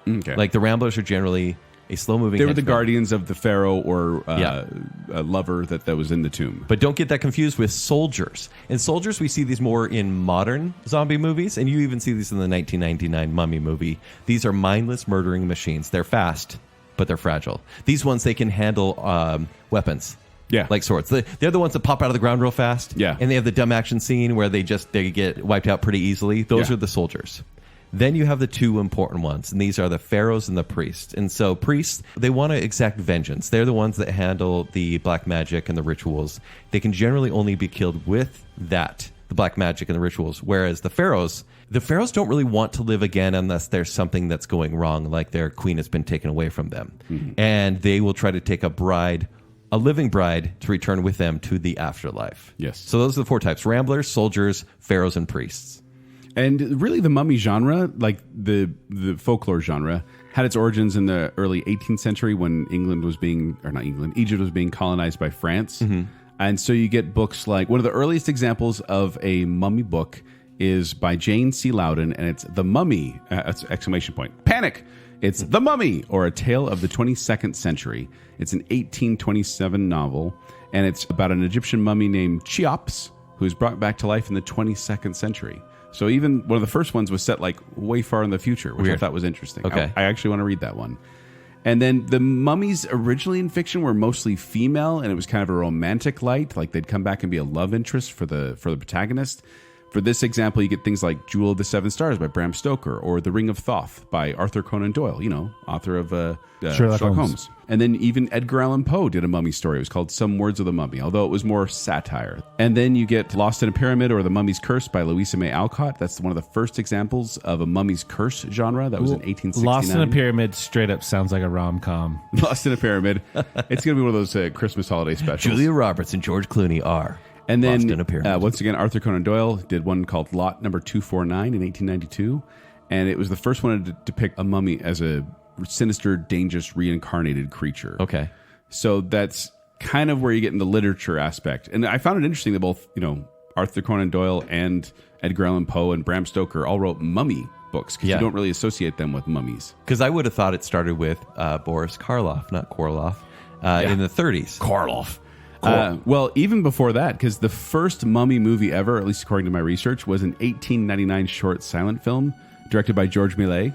Okay. Like the ramblers are generally a slow-moving. They were the guardians of the pharaoh or a lover that was in the tomb. But don't get that confused with soldiers. In soldiers, we see these more in modern zombie movies, and you even see these in the 1999 Mummy movie. These are mindless murdering machines. They're fast, but they're fragile. These ones, they can handle weapons. Yeah. Like swords. They're the ones that pop out of the ground real fast. Yeah. And they have the dumb action scene where they get wiped out pretty easily. Those are the soldiers. Then you have the 2 important ones, and these are the pharaohs and the priests. And so priests, they want to exact vengeance. They're the ones that handle the black magic and the rituals. They can generally only be killed with the black magic and the rituals. Whereas the pharaohs don't really want to live again unless there's something that's going wrong, like their queen has been taken away from them. Mm-hmm. And they will try to take a living bride, to return with them to the afterlife. Yes. So those are the 4 types: ramblers, soldiers, pharaohs, and priests. And really, the mummy genre, like the folklore genre, had its origins in the early 18th century when Egypt was being colonized by France. Mm-hmm. And so you get books like, one of the earliest examples of a mummy book is by Jane C. Loudon, and it's The Mummy! Exclamation point. Panic! It's The Mummy, or A Tale of the 22nd Century. It's an 1827 novel, and it's about an Egyptian mummy named Cheops, who was brought back to life in the 22nd century. So even one of the first ones was set like way far in the future, which I thought was interesting. Okay. I actually want to read that one. And then the mummies originally in fiction were mostly female, and it was kind of a romantic light. Like they'd come back and be a love interest for the protagonist. For this example, you get things like Jewel of the Seven Stars by Bram Stoker or The Ring of Thoth by Arthur Conan Doyle, author of Sherlock Holmes. And then even Edgar Allan Poe did a mummy story. It was called Some Words of the Mummy, although it was more satire. And then you get Lost in a Pyramid or The Mummy's Curse by Louisa May Alcott. That's one of the first examples of a mummy's curse genre. That was in 1869. Lost in a Pyramid straight up sounds like a rom-com. Lost in a Pyramid. It's going to be one of those Christmas holiday specials. Julia Roberts and George Clooney are. And then, Lost in a Pyramid. Once again, Arthur Conan Doyle did one called Lot Number 249 in 1892. And it was the first one to depict a mummy as a sinister, dangerous, reincarnated creature. Okay. So that's kind of where you get in the literature aspect. And I found it interesting that both, Arthur Conan Doyle and Edgar Allan Poe and Bram Stoker all wrote mummy books because you don't really associate them with mummies. Because I would have thought it started with Boris Karloff, not Korloff, in the 30s. Karloff. Well, even before that, because the first mummy movie ever, at least according to my research, was an 1899 short silent film directed by George Millet,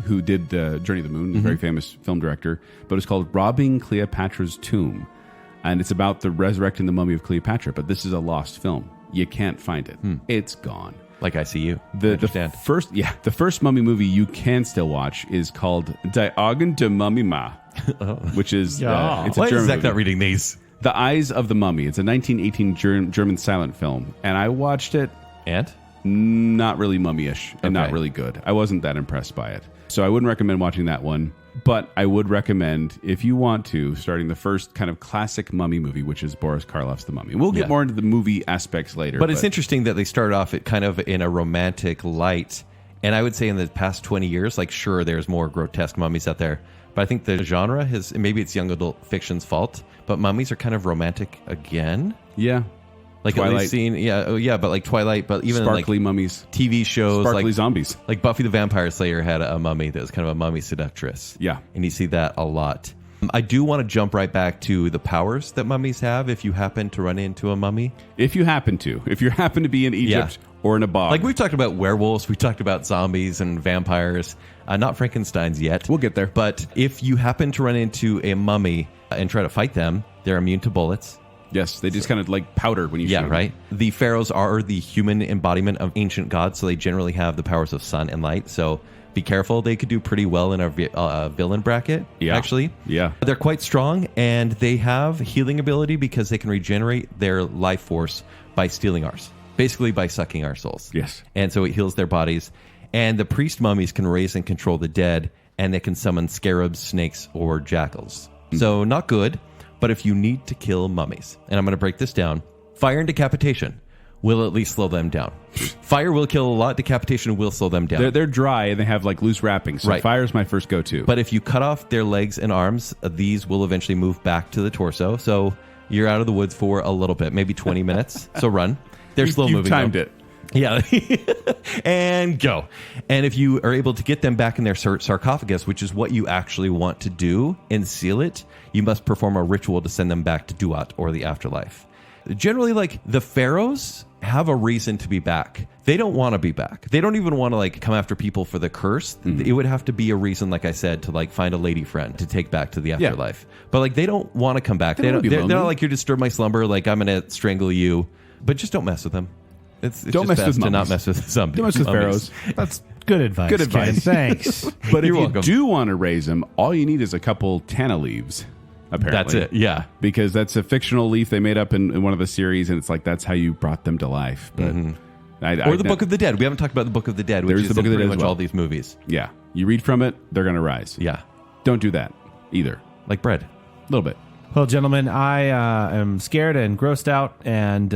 who did Journey to the Moon, a very famous film director. But it's called Robbing Cleopatra's Tomb. And it's about the resurrecting the mummy of Cleopatra. But this is a lost film. You can't find it. It's gone. Like I See You. The first mummy movie you can still watch is called Die Augen der Mumie Ma, which is it's a Why is German Zack movie. not reading these? The Eyes of the Mummy. It's a 1918 German silent film, and I watched it. And? Not really mummy-ish, and not Okay. really good. I wasn't that impressed by it. So I wouldn't recommend watching that one, but I would recommend, if you want to, starting the first kind of classic mummy movie, which is Boris Karloff's The Mummy. We'll get more into the movie aspects later. But it's interesting that they started off it kind of in a romantic light. And I would say in the past 20 years, like, sure, there's more grotesque mummies out there. But I think the genre has, maybe it's young adult fiction's fault, but mummies are kind of romantic again. Yeah. Like Twilight. at least seen, but like Twilight, but even Sparkly like mummies. TV shows, Sparkly like zombies. Like Buffy the Vampire Slayer had a mummy that was kind of a mummy seductress. Yeah. And you see that a lot. I do want to jump right back to the powers that mummies have if you happen to run into a mummy. If you happen to be in Egypt or in a bog. Like we've talked about werewolves, we've talked about zombies and vampires, not Frankenstein's yet. We'll get there. But if you happen to run into a mummy and try to fight them, they're immune to bullets. Yes, they just kind of like powder when you shoot them. Right. The pharaohs are the human embodiment of ancient gods, so they generally have the powers of sun and light. So be careful. They could do pretty well in our villain bracket, actually. Yeah. They're quite strong, and they have healing ability because they can regenerate their life force by stealing ours, basically by sucking our souls. Yes. And so it heals their bodies. And the priest mummies can raise and control the dead, and they can summon scarabs, snakes, or jackals. So not good. But if you need to kill mummies, and I'm going to break this down, fire and decapitation will at least slow them down. Fire will kill a lot. Decapitation will slow them down. They're dry and they have like loose wrappings. So fire's my first go-to. But if you cut off their legs and arms, these will eventually move back to the torso. So you're out of the woods for a little bit, maybe 20 minutes. So run. They're slow moving. You've timed it. Yeah. And go. And if you are able to get them back in their sarcophagus, which is what you actually want to do and seal it, you must perform a ritual to send them back to Duat or the afterlife. Generally, like the pharaohs have a reason to be back. They don't want to be back. They don't even want to like come after people for the curse. It would have to be a reason, like I said, to like find a lady friend to take back to the afterlife. But like they don't want to come back. They're not like, you disturb my slumber, like I'm going to strangle you. But just don't mess with them. It's don't just mess best with to mummies. not mess with zombies. Don't mess with pharaohs. That's good advice. Good advice. Ken. Thanks. But if You're you welcome. do want to raise them, all you need is a couple Tana leaves. Apparently. That's it. Yeah. Because that's a fictional leaf they made up in one of the series, and it's like that's how you brought them to life. But Or the Book of the Dead. We haven't talked about the Book of the Dead, which There's is the Book in of the pretty Dead as much well. all these movies. Yeah. You read from it, they're going to rise. Yeah. Don't do that either. Like bread. A little bit. Well, gentlemen, I am scared and grossed out and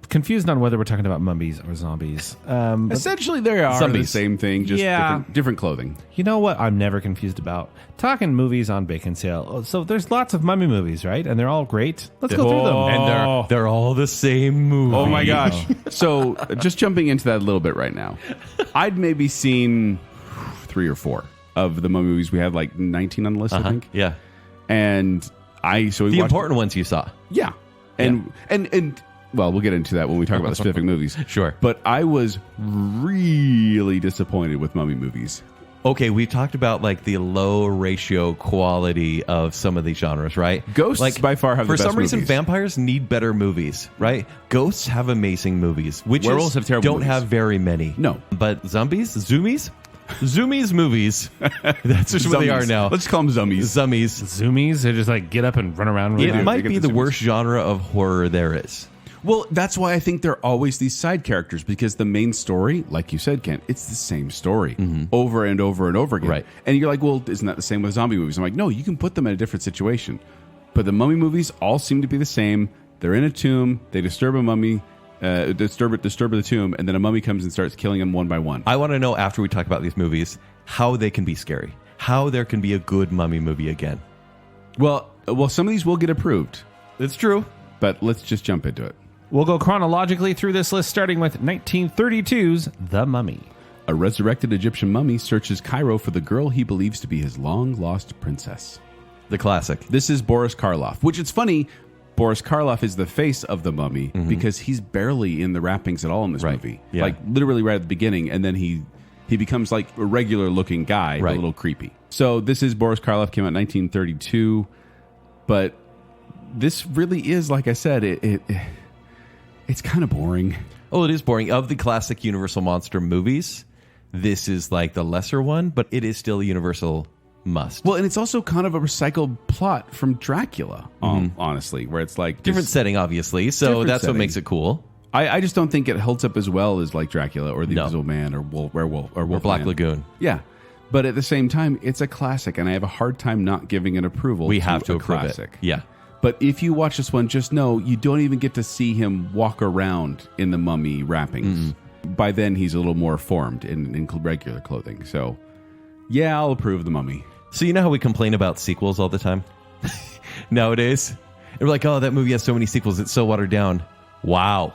confused on whether we're talking about mummies or zombies. Essentially, they are the Zombies. same thing, just different clothing. You know what I'm never confused about? Talking movies on Baconsale. So there's lots of mummy movies, right? And they're all great. Let's go through them. And they're all the same movie. Oh my gosh. So just jumping into that a little bit right now. I'd maybe seen 3 or 4 of the mummy movies. We had like 19 on the list, I think. Yeah. And we The watched important ones you saw. Yeah. And Well, we'll get into that when we talk about the specific movies. Sure. But I was really disappointed with mummy movies. Okay, we've talked about like the low ratio quality of some of these genres, right? Ghosts by far have the best For some reason, movies. vampires need better movies, right? Ghosts have amazing movies. Witches Werewolves have terrible don't movies. have very many. No. But zoomies movies. That's just what they are now. Let's call them zummies. Zoomies, they just like get up and run around. It do. might They get be the the worst genre of horror there is. Well, that's why I think they're always these side characters, because the main story, like you said, Ken, it's the same story over and over and over again. Right. And you're like, well, isn't that the same with zombie movies? I'm like, no, you can put them in a different situation. But the mummy movies all seem to be the same. They're in a tomb. They disturb a mummy, disturb the tomb, and then a mummy comes and starts killing them one by one. I want to know, after we talk about these movies, how they can be scary. How there can be a good mummy movie again. Well, some of these will get approved, It's true. but let's just jump into it. We'll go chronologically through this list, starting with 1932's The Mummy. A resurrected Egyptian mummy searches Cairo for the girl he believes to be his long-lost princess. The classic. This is Boris Karloff, which it's funny, Boris Karloff is the face of the mummy because he's barely in the wrappings at all in this Right. movie. Yeah. Like literally right at the beginning, and then he becomes like a regular looking guy, but Right. a little creepy. So this is Boris Karloff, came out in 1932, but this really is, like I said, it's kind of boring. Oh, it is boring. Of the classic Universal Monster movies, this is like the lesser one, but it is still a Universal must. Well, and it's also kind of a recycled plot from Dracula, honestly, where it's like Different this- setting, obviously, so Different that's setting. what makes it cool. I just don't think it holds up as well as like Dracula or The No. Invisible Man or Werewolf or Or Black Wolfman. Lagoon. Yeah. But at the same time, it's a classic, and I have a hard time not giving an approval We have to a approve classic. it. Yeah. But if you watch this one, just know you don't even get to see him walk around in the mummy wrappings. By then, he's a little more formed in regular clothing. So, yeah, I'll approve The Mummy. So you know how we complain about sequels all the time? Nowadays? And we're like, oh, that movie has so many sequels, it's so watered down. Wow.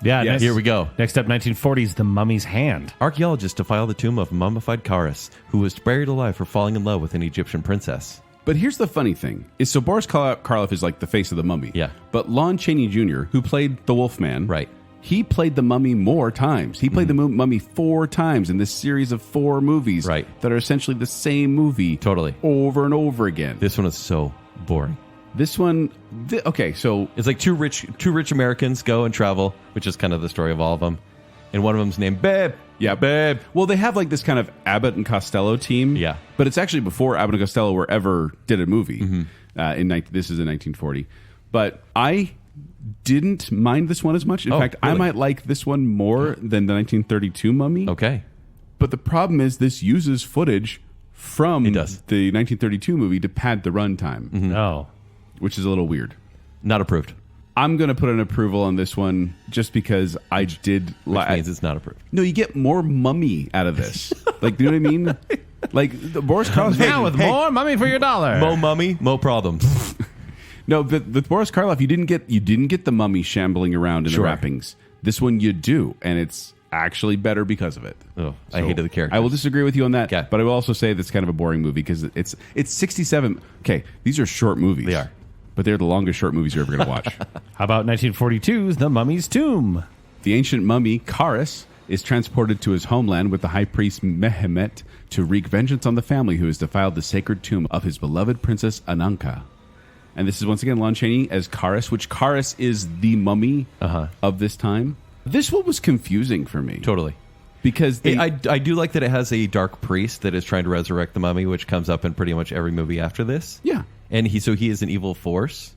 Yeah, Yes. Here we go. Next up, 1940's The Mummy's Hand. Archaeologists defile the tomb of mummified Kharis, who was buried alive for falling in love with an Egyptian princess. But here's the funny thing: is so Boris Karloff is like the face of the Mummy. Yeah. But Lon Chaney Jr., who played the Wolfman, Right. He played the Mummy more times. He played the Mummy 4 times in this series of 4 movies, Right. that are essentially the same movie, Totally. over and over again. This one is so boring. This one, okay, so It's like two rich Americans go and travel, which is kind of the story of all of them. And one of them's named Babe. yeah, Babe. well, they have like this kind of Abbott and Costello team, Yeah. but it's actually before Abbott and Costello were ever did a movie. This is in 1940, but I didn't mind this one as much. In fact, I really? might like this one more than the 1932 Mummy. Okay. But the problem is this uses footage from It does. the 1932 movie to pad the runtime, Oh. which is a little weird. Not approved. I'm going to put an approval on this one just because I did Which means it's not approved. No, you get more mummy out of this. Like, you know what I mean? Like the Boris Karloff. Now with more mummy for your dollar. Mo mummy, mo problems. No, the Boris Karloff, you didn't get the mummy shambling around in Sure. the wrappings. This one you do, and it's actually better because of it. Oh, I hated the characters. I will disagree with you on that, Okay. but I will also say that's kind of a boring movie because it's 67. Okay, these are short movies. They are. But they're the longest short movies you're ever going to watch. How about 1942's The Mummy's Tomb? The ancient mummy, Kharis, is transported to his homeland with the high priest Mehmet to wreak vengeance on the family who has defiled the sacred tomb of his beloved princess Ananka. And this is once again Lon Chaney as Kharis, which Kharis is the mummy of this time. This one was confusing for me. Totally. Because they, I do like that it has a dark priest that is trying to resurrect the mummy, which comes up in pretty much every movie after this. Yeah. And he is an evil force.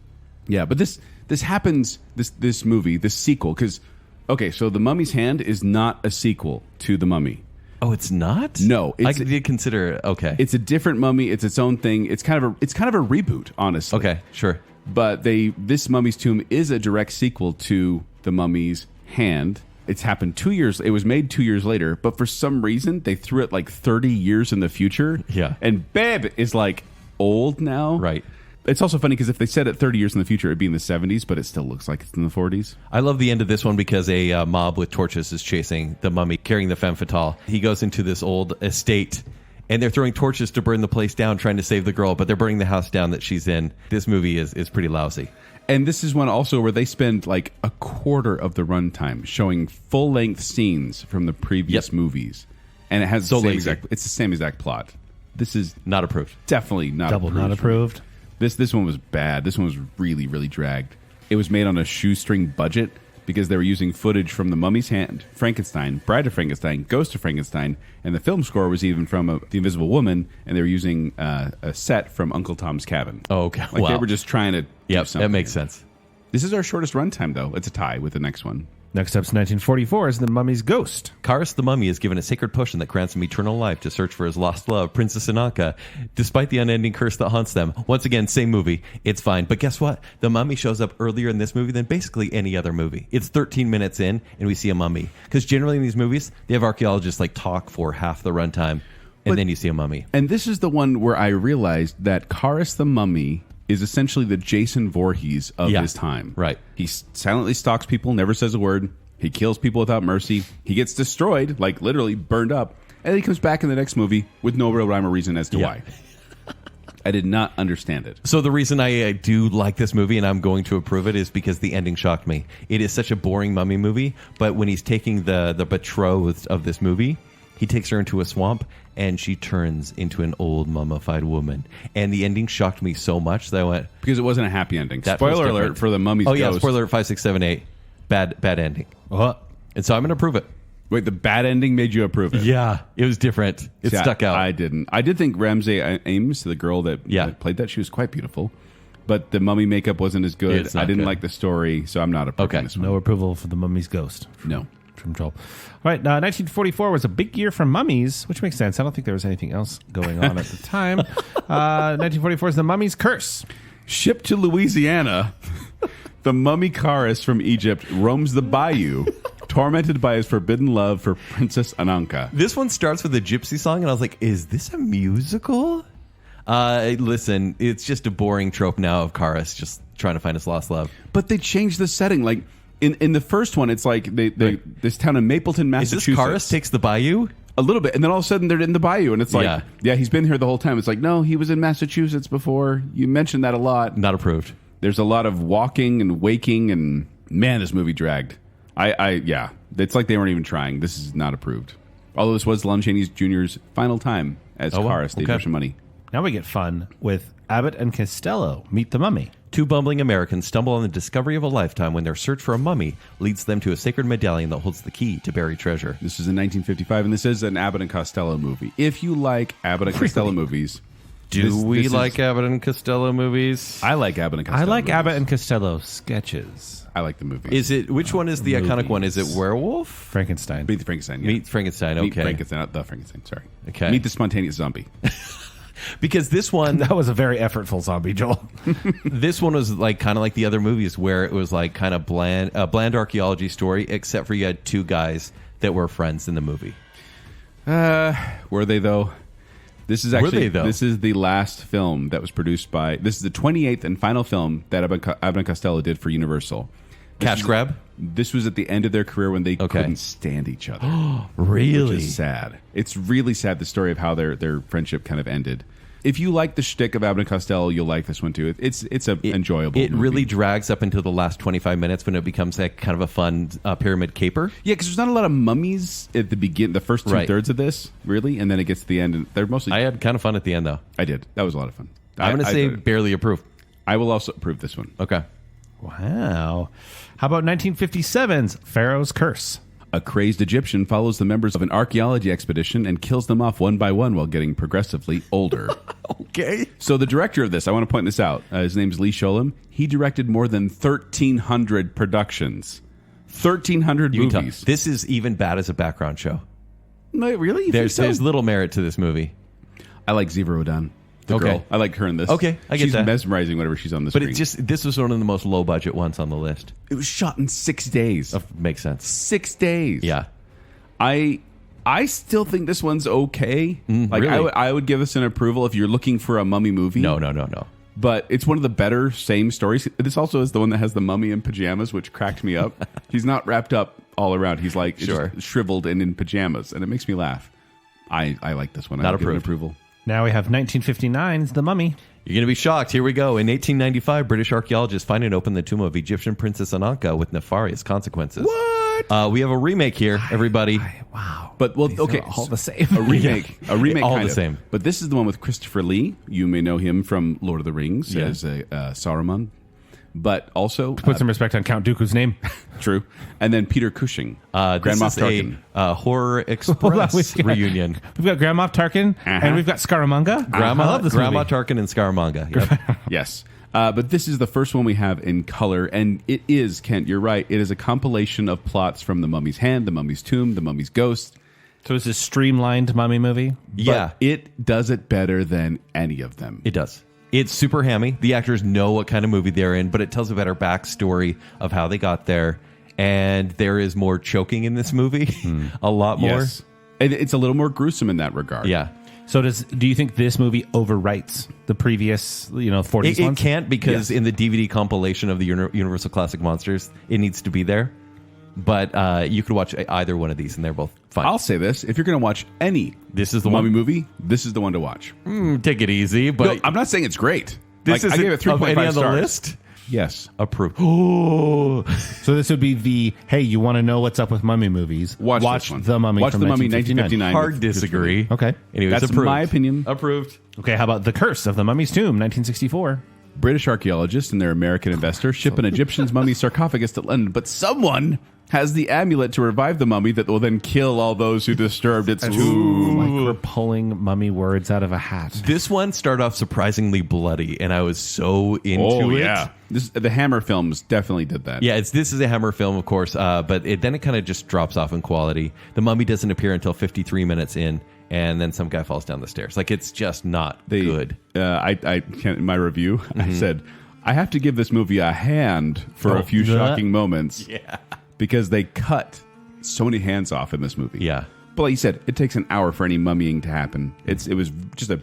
Yeah, but this happens, this movie, this sequel, because, okay, so The Mummy's Hand is not a sequel to The Mummy. Oh, it's not? No, I did consider okay. It's a different mummy. It's its own thing. It's kind of a reboot, honestly. Okay, sure. But this Mummy's Tomb is a direct sequel to The Mummy's Hand. It's happened 2 years. It was made 2 years later, but for some reason they threw it like 30 years in the future. Yeah. And Babe is like old now. Right. It's also funny because if they said it 30 years in the future, it'd be in the 70s, but it still looks like it's in the 40s. I love the end of this one because a mob with torches is chasing the mummy carrying the femme fatale. He goes into this old estate and they're throwing torches to burn the place down trying to save the girl, but they're burning the house down that she's in. This movie is pretty lousy. And this is one also where they spend like a quarter of the runtime showing full-length scenes from the previous movies. And it has So the same lazy. it's the same exact plot. This is Not approved. definitely not Double approved. not approved. This one was bad. This one was really, really dragged. It was made on a shoestring budget because they were using footage from The Mummy's Hand, Frankenstein, Bride of Frankenstein, Ghost of Frankenstein, and the film score was even from The Invisible Woman, and they were using a set from Uncle Tom's Cabin. Oh, okay. Like they Wow. were just trying to do Yep, something. that makes sense. This is our shortest runtime, though. It's a tie with the next one. Next up's 1944 is The Mummy's Ghost. Kharis the mummy is given a sacred potion that grants him eternal life to search for his lost love, Princess Ananka, despite the unending curse that haunts them. Once again, same movie. It's fine. But guess what? The mummy shows up earlier in this movie than basically any other movie. It's 13 minutes in, and we see a mummy. Because generally in these movies, they have archaeologists like talk for half the runtime, and then you see a mummy. And this is the one where I realized that Kharis the Mummy is essentially the Jason Voorhees of his time. Right. He silently stalks people, never says a word. He kills people without mercy. He gets destroyed, like literally burned up. And then he comes back in the next movie with no real rhyme or reason as to why. I did not understand it. So the reason I do like this movie and I'm going to approve it is because the ending shocked me. It is such a boring mummy movie, but when he's taking the betrothed of this movie, he takes her into a swamp and she turns into an old mummified woman. And the ending shocked me so much that I went, Because it wasn't a happy ending. That feels Spoiler alert different. for the Mummy's oh yeah, Ghost. spoiler alert 5, 6, 7, 8. Bad ending. What? And so I'm going to approve it. Wait, the bad ending made you approve it? Yeah, it was different. It See, stuck out. I didn't. I did think Ramsey Ames, the girl that played that, she was quite beautiful. But the mummy makeup wasn't as good. It's not I didn't good. like the story, so I'm not approving Okay. this one. No approval for The Mummy's Ghost. No. From Joel. All right, 1944 was a big year for mummies, which makes sense. I don't think there was anything else going on at the time. 1944 is The Mummy's Curse. Shipped to Louisiana, the mummy Kharis from Egypt roams the bayou, tormented by his forbidden love for Princess Ananka. This one starts with a gypsy song, and I was like, is this a musical? Listen, it's just a boring trope now of Kharis just trying to find his lost love. But they changed the setting. Like in the first one, it's like this town in Mapleton, Is this Massachusetts. Kharis takes the bayou? A little bit, and then all of a sudden they're in the bayou, and it's like, Yeah. yeah, he's been here the whole time. It's like, no, he was in Massachusetts before. You mentioned that a lot. Not approved. There's a lot of walking and waking, and man, this movie dragged. Yeah, it's like they weren't even trying. This is not approved. Although this was Lon Chaney Jr.'s final time as Kharis, Dave Russian Money. Now we get fun with Abbott and Costello Meet the Mummy. Two bumbling Americans stumble on the discovery of a lifetime when their search for a mummy leads them to a sacred medallion that holds the key to buried treasure. This is in 1955, and this is an Abbott and Costello movie. If you like Abbott and Costello movies, This like Abbott and Costello movies? I like Abbott and Costello. I like movies. Abbott and Costello sketches. I like the movie. Is it which one is the iconic one? Is it Movies. Werewolf? Frankenstein. Meet the Frankenstein? Yeah. Meet Frankenstein. Meet Okay, Frankenstein, not the Frankenstein. Sorry. Okay. Meet the spontaneous zombie. because this one, That was a very effortful zombie, Joel. this one was like kind of like the other movies where it was like kind of bland, a bland archaeology story, except for you had two guys that were friends in the movie. Were they though? This is actually they, though? This is the last film that was produced by. This is the 28th and final film that Abbott and Costello did for Universal. Cash grab? This was at the end of their career when they couldn't stand each other. Really? Which is sad. It's really sad, the story of how their friendship kind of ended. If you like the shtick of Abbott and Costello, you'll like this one too. It's enjoyable. It movie. really drags up until the last 25 minutes when it becomes like kind of a fun pyramid caper. Yeah, because there's not a lot of mummies at the begin, the first Right. 2/3 of this, really, and then it gets to the end, and they're mostly. I had kind of fun at the end, though. I did. That was a lot of fun. I'm going to say barely approved. I will also approve this one. Okay. Wow. How about 1957's Pharaoh's Curse? A crazed Egyptian follows the members of an archaeology expedition and kills them off one by one while getting progressively older. Okay. So the director of this, I want to point this out. His name's Lee Sholem. He directed more than 1,300 productions. 1,300 movies. This is even bad as a background show. No, really? You think There's so? little merit to this movie. I like Ziva Rodan, the Okay. girl. I like her in this. Okay, I get She's that. mesmerizing whenever she's on the But screen. this was one of the most low budget ones on the list. It was shot in 6 days. Makes sense. 6 days. Yeah. I still think this one's okay. Like really? I would give this an approval if you're looking for a mummy movie. No. But it's one of the better same stories. This also is the one that has the mummy in pajamas, which cracked me up. He's not wrapped up all around. He's like Sure. just shriveled and in pajamas, and it makes me laugh. I like this one. Not I would give it approved. approval. Now we have 1959's The Mummy. You're going to be shocked. Here we go. In 1895, British archaeologists find and open the tomb of Egyptian Princess Ananka with nefarious consequences. What? We have a remake here, everybody. Wow. But well, These okay, are all the same. A remake, All kind the of. same. But this is the one with Christopher Lee. You may know him from Lord of the Rings as Saruman, but also Put some respect on Count Dooku's name. true. And then Peter Cushing, This Grand Moff is Tarkin. a Horror Express reunion. We've got Grand Moff Tarkin, and we've got Scaramanga. I love this Grandma movie. Tarkin and Scaramanga. Yep. Yes. But this is the first one we have in color, and it is, Kent, you're right, it is a compilation of plots from The Mummy's Hand, The Mummy's Tomb, The Mummy's Ghost. So it's a streamlined mummy movie? Yeah, But it does it better than any of them. it does. It's super hammy. The actors know what kind of movie they're in, but it tells a better backstory of how they got there. And there is more choking in this movie, a lot more. Yes. And it's a little more gruesome in that regard. Yeah. So do you think this movie overwrites the previous, 40s It ones? can't because in the DVD compilation of the Universal Classic Monsters, it needs to be there. But you could watch either one of these, and they're both fine. I'll say this: if you're going to watch any This is the Mummy one. movie, this is the one to watch. Take it easy, but No, I'm not saying it's great. this I is gave it 3.5 any on the stars. list. Yes. Approved. Oh, So this would be the, hey, you want to know what's up with mummy movies? Watch this one. The Mummy Watch from The Mummy 1959. 1959. hard disagree. Okay. Anyways, That's approved. my opinion. Approved. Okay, how about The Curse of the Mummy's Tomb, 1964? British archaeologists and their American investor ship an Egyptian's mummy sarcophagus to London, but someone has the amulet to revive the mummy that will then kill all those who disturbed its tomb. Like we're pulling mummy words out of a hat. This one started off surprisingly bloody, and I was so into it. The Hammer films definitely did that. Yeah, this is a Hammer film, of course, but then it kind of just drops off in quality. The mummy doesn't appear until 53 minutes in, and then some guy falls down the stairs. Like, it's just not good. I can't, in my review, I said, I have to give this movie a hand for a few shocking moments. Yeah. Because they cut so many hands off in this movie. Yeah. But like you said, it takes an hour for any mummying to happen. It was just a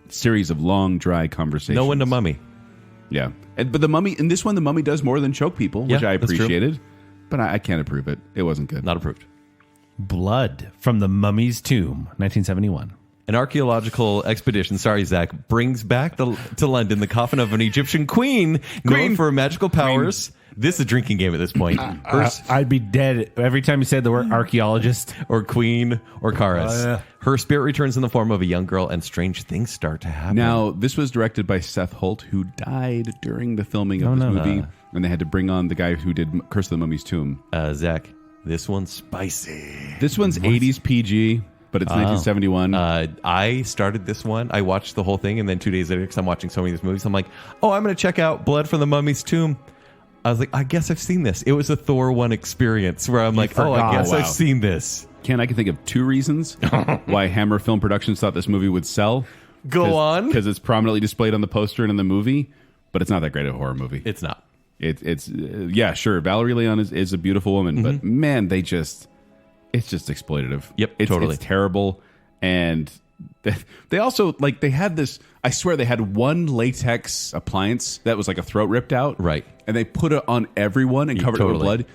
series of long, dry conversations. No one to mummy. Yeah. But the mummy, in this one, the mummy does more than choke people, which Yeah, I that's true. appreciated. But I can't approve it. It wasn't good. Not approved. Blood from the Mummy's Tomb, 1971. An archaeological expedition, sorry, Zach, brings back to London the coffin of an Egyptian queen known for her magical powers. This is a drinking game at this point. I'd be dead every time you said the word archaeologist. Or queen or Kharis. Her spirit returns in the form of a young girl, and strange things start to happen. Now, this was directed by Seth Holt, who died during the filming of this movie. And they had to bring on the guy who did Curse of the Mummy's Tomb. Zach, this one's spicy. This one's 80s PG, but it's 1971. I started this one. I watched the whole thing, and then 2 days later, because I'm watching so many of these movies, I'm like, oh, I'm going to check out Blood from the Mummy's Tomb. I was like, I guess I've seen this. It was a Thor 1 experience where I'm like, oh, I guess I've seen this. Ken, I can think of 2 reasons why Hammer Film Productions thought this movie would sell. Go on. Because it's prominently displayed on the poster and in the movie, but it's not that great of a horror movie. It's not. It's yeah, sure. Valerie Leon is a beautiful woman, but man, it's just exploitative. Yep, it's, totally. It's terrible. And they also, like, they had this, I swear they had one latex appliance that was like a throat ripped out. Right. And they put it on everyone and covered it with blood.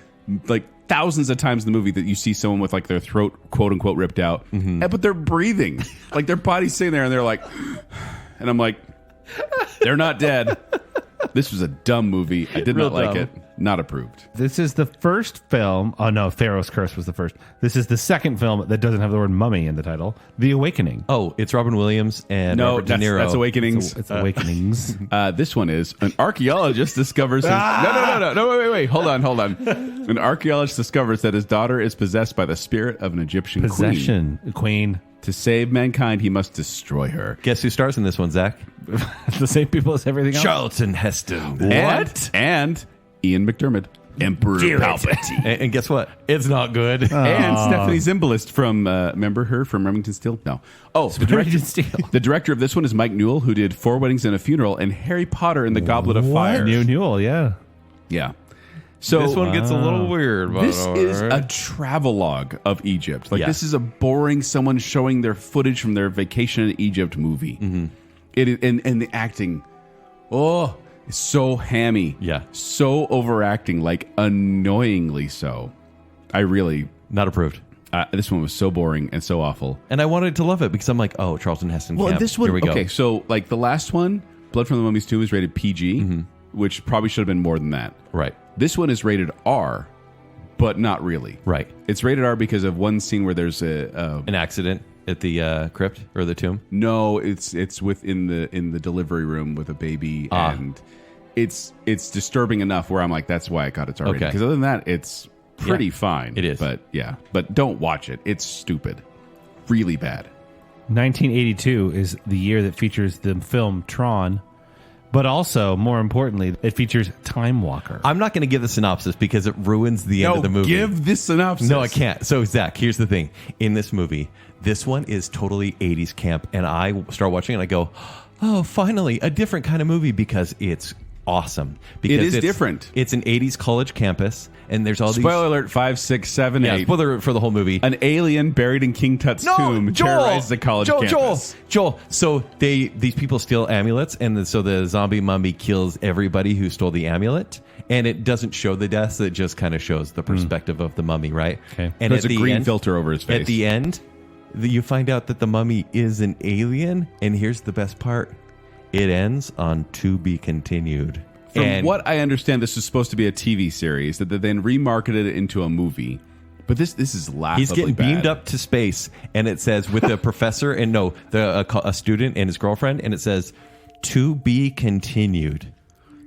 Like thousands of times in the movie that you see someone with like their throat quote unquote ripped out, but they're breathing. Like their body's sitting there and they're like, and I'm like, they're not dead. This was a dumb movie. I did not like it. Not approved. This is the first film. Oh, no, Pharaoh's Curse was the first. This is the second film that doesn't have the word mummy in the title. The Awakening. Oh, it's Robin Williams and Robert De Niro. That's Awakenings. It's Awakenings. This one is an archaeologist discovers his, no, wait, hold on. An archaeologist discovers that his daughter is possessed by the spirit of an Egyptian Possession. Queen. To save mankind, he must destroy her. Guess who stars in this one, Zach? The same people as everything else. Charlton Heston. What? And Ian McDermott. Emperor Palpatine. And guess what? It's not good. And Stephanie Zimbalist from, remember her from Remington Steele? No. Oh, the director of this one is Mike Newell, who did 4 Weddings and a Funeral and Harry Potter and the Goblet of Fire. Newell, yeah. Yeah. So this one gets a little weird. But this is a travelogue of Egypt. Like, this is a boring someone showing their footage from their vacation in Egypt movie. It and the acting, it's so hammy. Yeah. So overacting, like annoyingly so. I really not approved. This one was so boring and so awful. And I wanted to love it because I'm like, oh, Charlton Heston Well, camp. this one, Here we go. okay, so like the last one, Blood from the Mummies 2 is rated PG, which probably should have been more than that. Right. This one is rated R, but not really. Right. It's rated R because of one scene where there's An accident at the crypt or the tomb. no, it's within the delivery room with a baby, and it's disturbing enough where I'm like, that's why it got its R rating. Okay. Because other than that, it's pretty fine. It is. But don't watch it. It's stupid, really bad. 1982 is the year that features the film Tron, but also, more importantly, it features Time Walker. I'm not going to give the synopsis because it ruins the end of the movie. Give this synopsis. No, I can't. So, Zach, here's the thing. In this movie, this one is totally 80s camp. And I start watching and I go, oh, finally, a different kind of movie because it's awesome. Because is different. It's an 80s college campus. And there's all Spoiler alert, 5, 6, 7, 8. spoiler alert for the whole movie. An alien buried in King Tut's tomb terrorizes the college campus. Joel. So these people steal amulets, and so the zombie mummy kills everybody who stole the amulet. And it doesn't show the deaths; it just kind of shows the perspective of the mummy, right? Okay. And There's at a the green end, filter over his face. At the end, you find out that the mummy is an alien, and here's the best part: it ends on "to be continued." From what I understand, this is supposed to be a TV series that they then remarketed it into a movie. But this is laughably He's getting bad. beamed up to space, and it says with the professor and a student and his girlfriend, and it says "to be continued."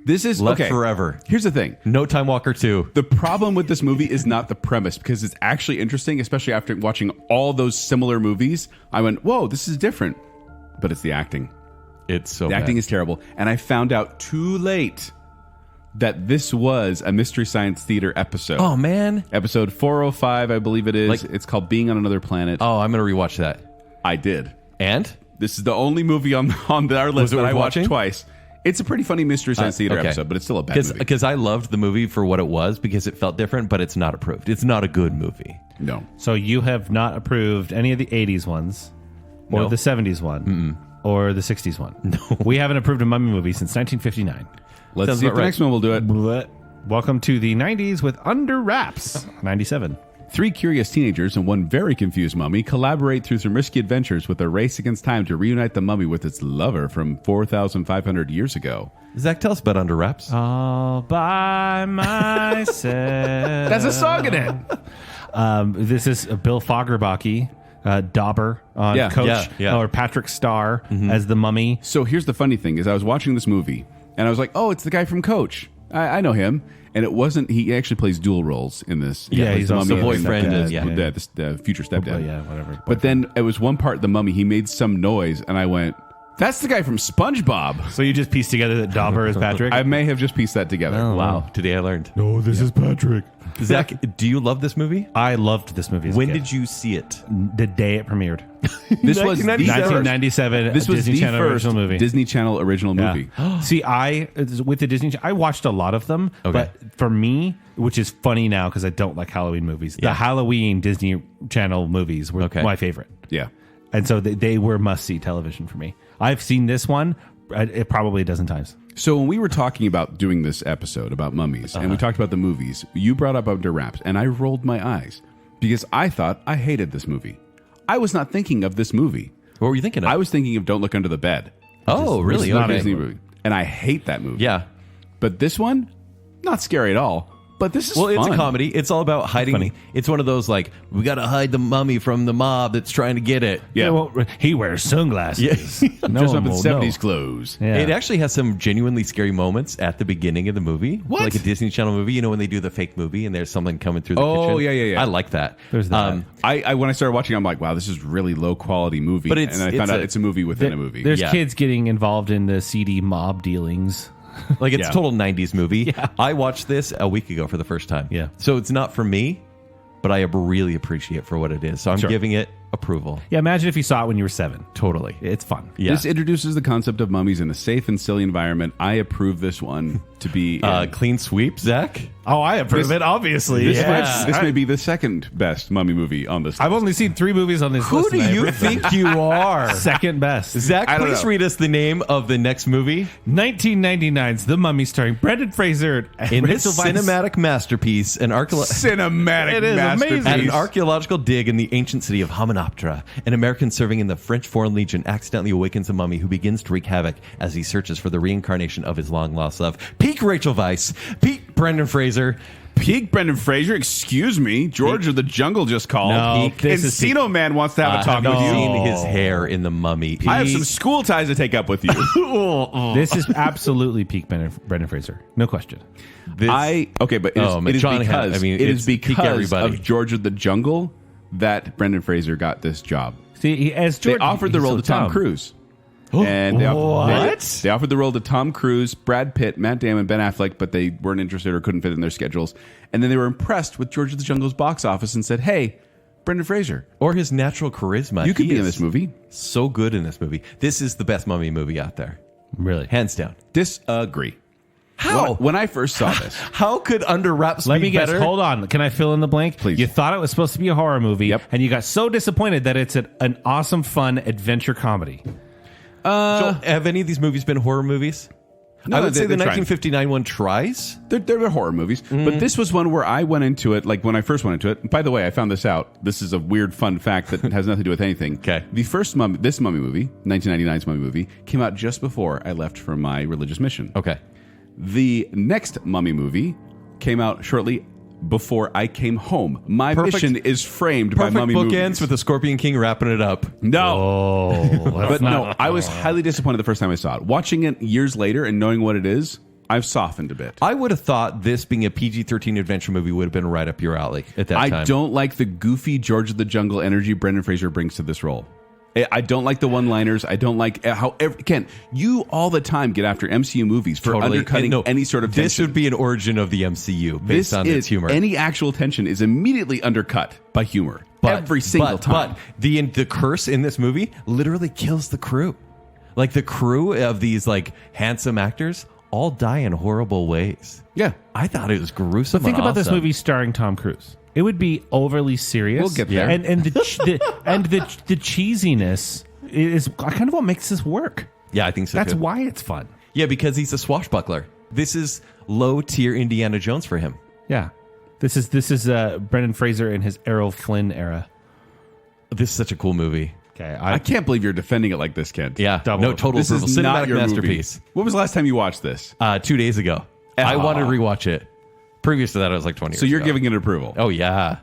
This is Left okay. forever. Here's the thing. No Time Walker 2. The problem with this movie is not the premise, because it's actually interesting, especially after watching all those similar movies. I went, whoa, this is different. But it's the acting. It's so The bad. acting is terrible. And I found out too late that this was a Mystery Science Theater episode. Oh, man. Episode 405, I believe it is. Like- It's called Being on Another Planet. Oh, I'm going to rewatch that. I did. And? This is the only movie on our list it that worth I watched watching? twice. It's a pretty funny Mystery Science Theater okay. episode, but it's still a bad movie. Because I loved the movie for what it was because it felt different, but it's not approved. It's not a good movie. No. So you have not approved any of the 80s ones, or No. the 70s one, or the 60s one. No. We haven't approved a mummy movie since 1959. Let's Sounds see if about the right. next one will do it. Blech. Welcome to the 90s with Under Wraps, 97. 3 curious teenagers and one very confused mummy collaborate through some risky adventures with a race against time to reunite the mummy with its lover from 4,500 years ago. Zach, tell us about Under Wraps. All by myself. That's a song in it. This is Bill Fagerbakke, Dauber on Yeah, Coach, yeah. or Patrick Starr as the mummy. So here's the funny thing is I was watching this movie and I was like, oh, it's the guy from Coach. I know him. And it wasn't, he actually plays dual roles in this. Yeah, He he's plays also mummy the and boyfriend the- and- yeah. the future stepdad. Yeah, whatever. But then it was one part, the mummy, he made some noise and I went, that's the guy from SpongeBob. So you just pieced together that Dauber is Patrick? I may have just pieced that together. Oh, wow. Today I learned. No, this is Patrick. Zach, do you love this movie? I loved this movie. When did you see it? The day it premiered. This was the 1997. This was Disney the Channel first original movie. Disney Channel original movie. See, with the Disney, I watched a lot of them, Okay. but for me, which is funny now because I don't like Halloween movies, Yeah. the Halloween Disney Channel movies were Okay. my favorite. Yeah. And so they were must-see television for me. I've seen this one probably a dozen times. So when we were talking about doing this episode about mummies, and we talked about the movies, you brought up Under Wraps, and I rolled my eyes because I thought I hated this movie. I was not thinking of this movie. What were you thinking of? I was thinking of Don't Look Under the Bed. oh, Which really? is not a Okay. Disney movie. And I hate that movie. Yeah. But this one, not scary at all. But this is Well, it's a fun. comedy. It's all about hiding. Funny. It's one of those like, we got to hide the mummy from the mob that's trying to get it. Yeah. Well, he wears sunglasses. Yeah. No Dressed one up in will 70s know. clothes. Yeah. It actually has some genuinely scary moments at the beginning of the movie. What? Like a Disney Channel movie, you know, when they do the fake movie and there's someone coming through the Oh, kitchen. yeah. I like that. There's that. I when I started watching, I'm like, wow, this is really low quality movie. But it's- and then I found it's out a- it's a movie within a movie. There's Yeah. kids getting involved in the seedy mob dealings. Like it's Yeah. total 90s movie. Yeah. I watched this a week ago for the first time. Yeah. So it's not for me, but I really appreciate it for what it is. So I'm Sure. giving it approval. Yeah, imagine if you saw it when you were 7. Totally. It's fun. Yeah. This introduces the concept of mummies in a safe and silly environment. I approve this one to be Clean sweep, Zach? Oh, I approve it, obviously. This may be the second best mummy movie on this list. I've only seen 3 movies on this list. Who do you think you are? Second best. Zach, I don't please know. read us the name of the next movie. 1999's The Mummy, starring Brendan Fraser and In this Rachel Weisz. cinematic masterpiece, Cinematic It is masterpiece. at an archaeological dig in the ancient city of Hamunaptra, an American serving in the French Foreign Legion accidentally awakens a mummy who begins to wreak havoc as he searches for the reincarnation of his long-lost love. Peak Rachel Weisz, peak Brendan Fraser. Peak Brendan Fraser, excuse me. George of the Jungle just called. No, this is Encino Man wants to have a talk Have with you you. seen his hair in the mummy? I have some school ties to take up with you. This is absolutely peak Brendan Fraser. No question. This- but it is John because had- I mean, it it's is peak because everybody. of George of the Jungle that Brendan Fraser got this job. See, as George, They offered the he's role so to Tom dumb. Cruise. And they What? They offered the role to Tom Cruise, Brad Pitt, Matt Damon, Ben Affleck, but they weren't interested or couldn't fit in their schedules. And then they were impressed with George of the Jungle's box office and said, "Hey, Brendan Fraser, Or his natural charisma. you could He be in is this movie." So good in this movie. This is the best mummy movie out there. Really? Hands down. Disagree. How? When I first saw this, How could Under Wraps Let be me guess. better? Hold on. Can I fill in the blank? Please. You thought it was supposed to be a horror movie, Yep. and you got so disappointed that it's an awesome, fun adventure comedy. Joel, have any of these movies been horror movies? No, I would say the they're trying. 1959 one tries. they're horror movies, but this was one where I went into it, like when I first went into it. By the way, I found this out. This is a weird fun fact that has nothing to do with anything. Okay. The first this mummy movie, 1999's mummy movie, came out just before I left for my religious mission. Okay. The next mummy movie came out shortly before I came home. My Perfect- mission is framed by Perfect mummy bookends movies. with the Scorpion King wrapping it up. No. Oh, But no, I was highly disappointed the first time I saw it. Watching it years later and knowing what it is, I've softened a bit. I would have thought this being a PG-13 adventure movie would have been right up your alley at that time. I don't like the goofy George of the Jungle energy Brendan Fraser brings to this role. I don't like the one-liners. I don't like how Ken, you all the time get after MCU movies for Totally. undercutting And no, any sort of tension. This would be an origin of the MCU based on its humor. Any actual tension is immediately undercut by humor. Every single time. But the curse in this movie literally kills the crew. Like the crew of these like handsome actors all die in horrible ways. Yeah. I thought it was gruesome. But think and about this awesome. movie starring Tom Cruise. It would be overly serious. We'll get there. And the cheesiness is kind of what makes this work. Yeah, I think so. That's too. why it's fun. Yeah, because he's a swashbuckler. This is low tier Indiana Jones for him. Yeah. This is Brendan Fraser in his Errol Flynn era. This is such a cool movie. Okay, I can't believe you're defending it like this, Kent. Yeah, Double. no total This approval. is not Cinematic your masterpiece. movie. When was the last time you watched this? 2 days ago. I wanted to rewatch it. Previous to that, I was like 20 years So you're ago. giving it approval. Oh, yeah.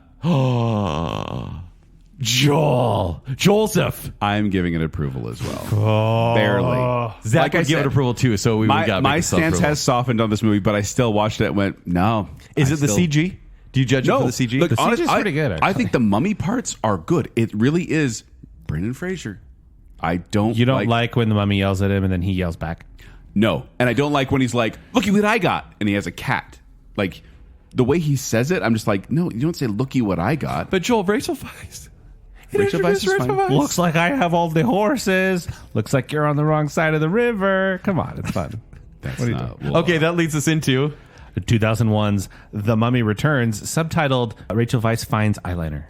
Joseph. I'm giving it approval as well. Barely. Zach Like I would give said, it approval too, so we got My stance has softened on this movie, but I still watched it and went, no. Is it the CG? Do you judge it No. for the CG? Look, The CG is pretty good, I actually. think the mummy parts are good. It really is Brendan Fraser. I don't You don't like when the mummy yells at him and then he yells back? No. And I don't like when he's like, looky what I got. And he has a cat. Like, the way he says it, I'm just like, no, you don't say, looky what I got. But Joel, Rachel Weisz. Rachel Weisz is fine. Looks like I have all the horses. Looks like you're on the wrong side of the river. Come on, it's fun. That's What are you not. Okay, that leads us into 2001's The Mummy Returns, subtitled Rachel Weisz Finds Eyeliner.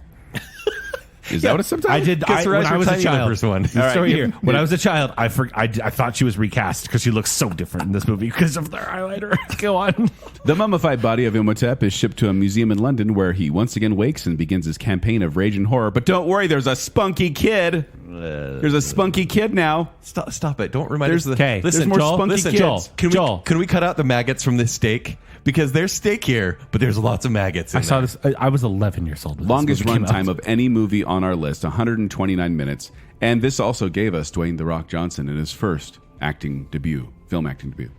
Is that what it's sometimes? I did. Guess When I was a tiny in the child. first one. The story All right, here. you- When I was a child, I thought she was recast because she looks so different in this movie because of their eyeliner. Go on. The mummified body of Imhotep is shipped to a museum in London where he once again wakes and begins his campaign of rage and horror. But don't worry, there's a spunky kid. There's a spunky kid now. Stop it. Don't remind us of the... Okay, Listen, there's more Joel, spunky listen, kids. Joel, can we cut out the maggots from this steak? Because there's steak here, but there's lots of maggots in I saw there. this. I was 11 years old. when this Longest movie came runtime out. of any movie on our list, 129 minutes. And this also gave us Dwayne "The Rock" Johnson in his first film acting debut.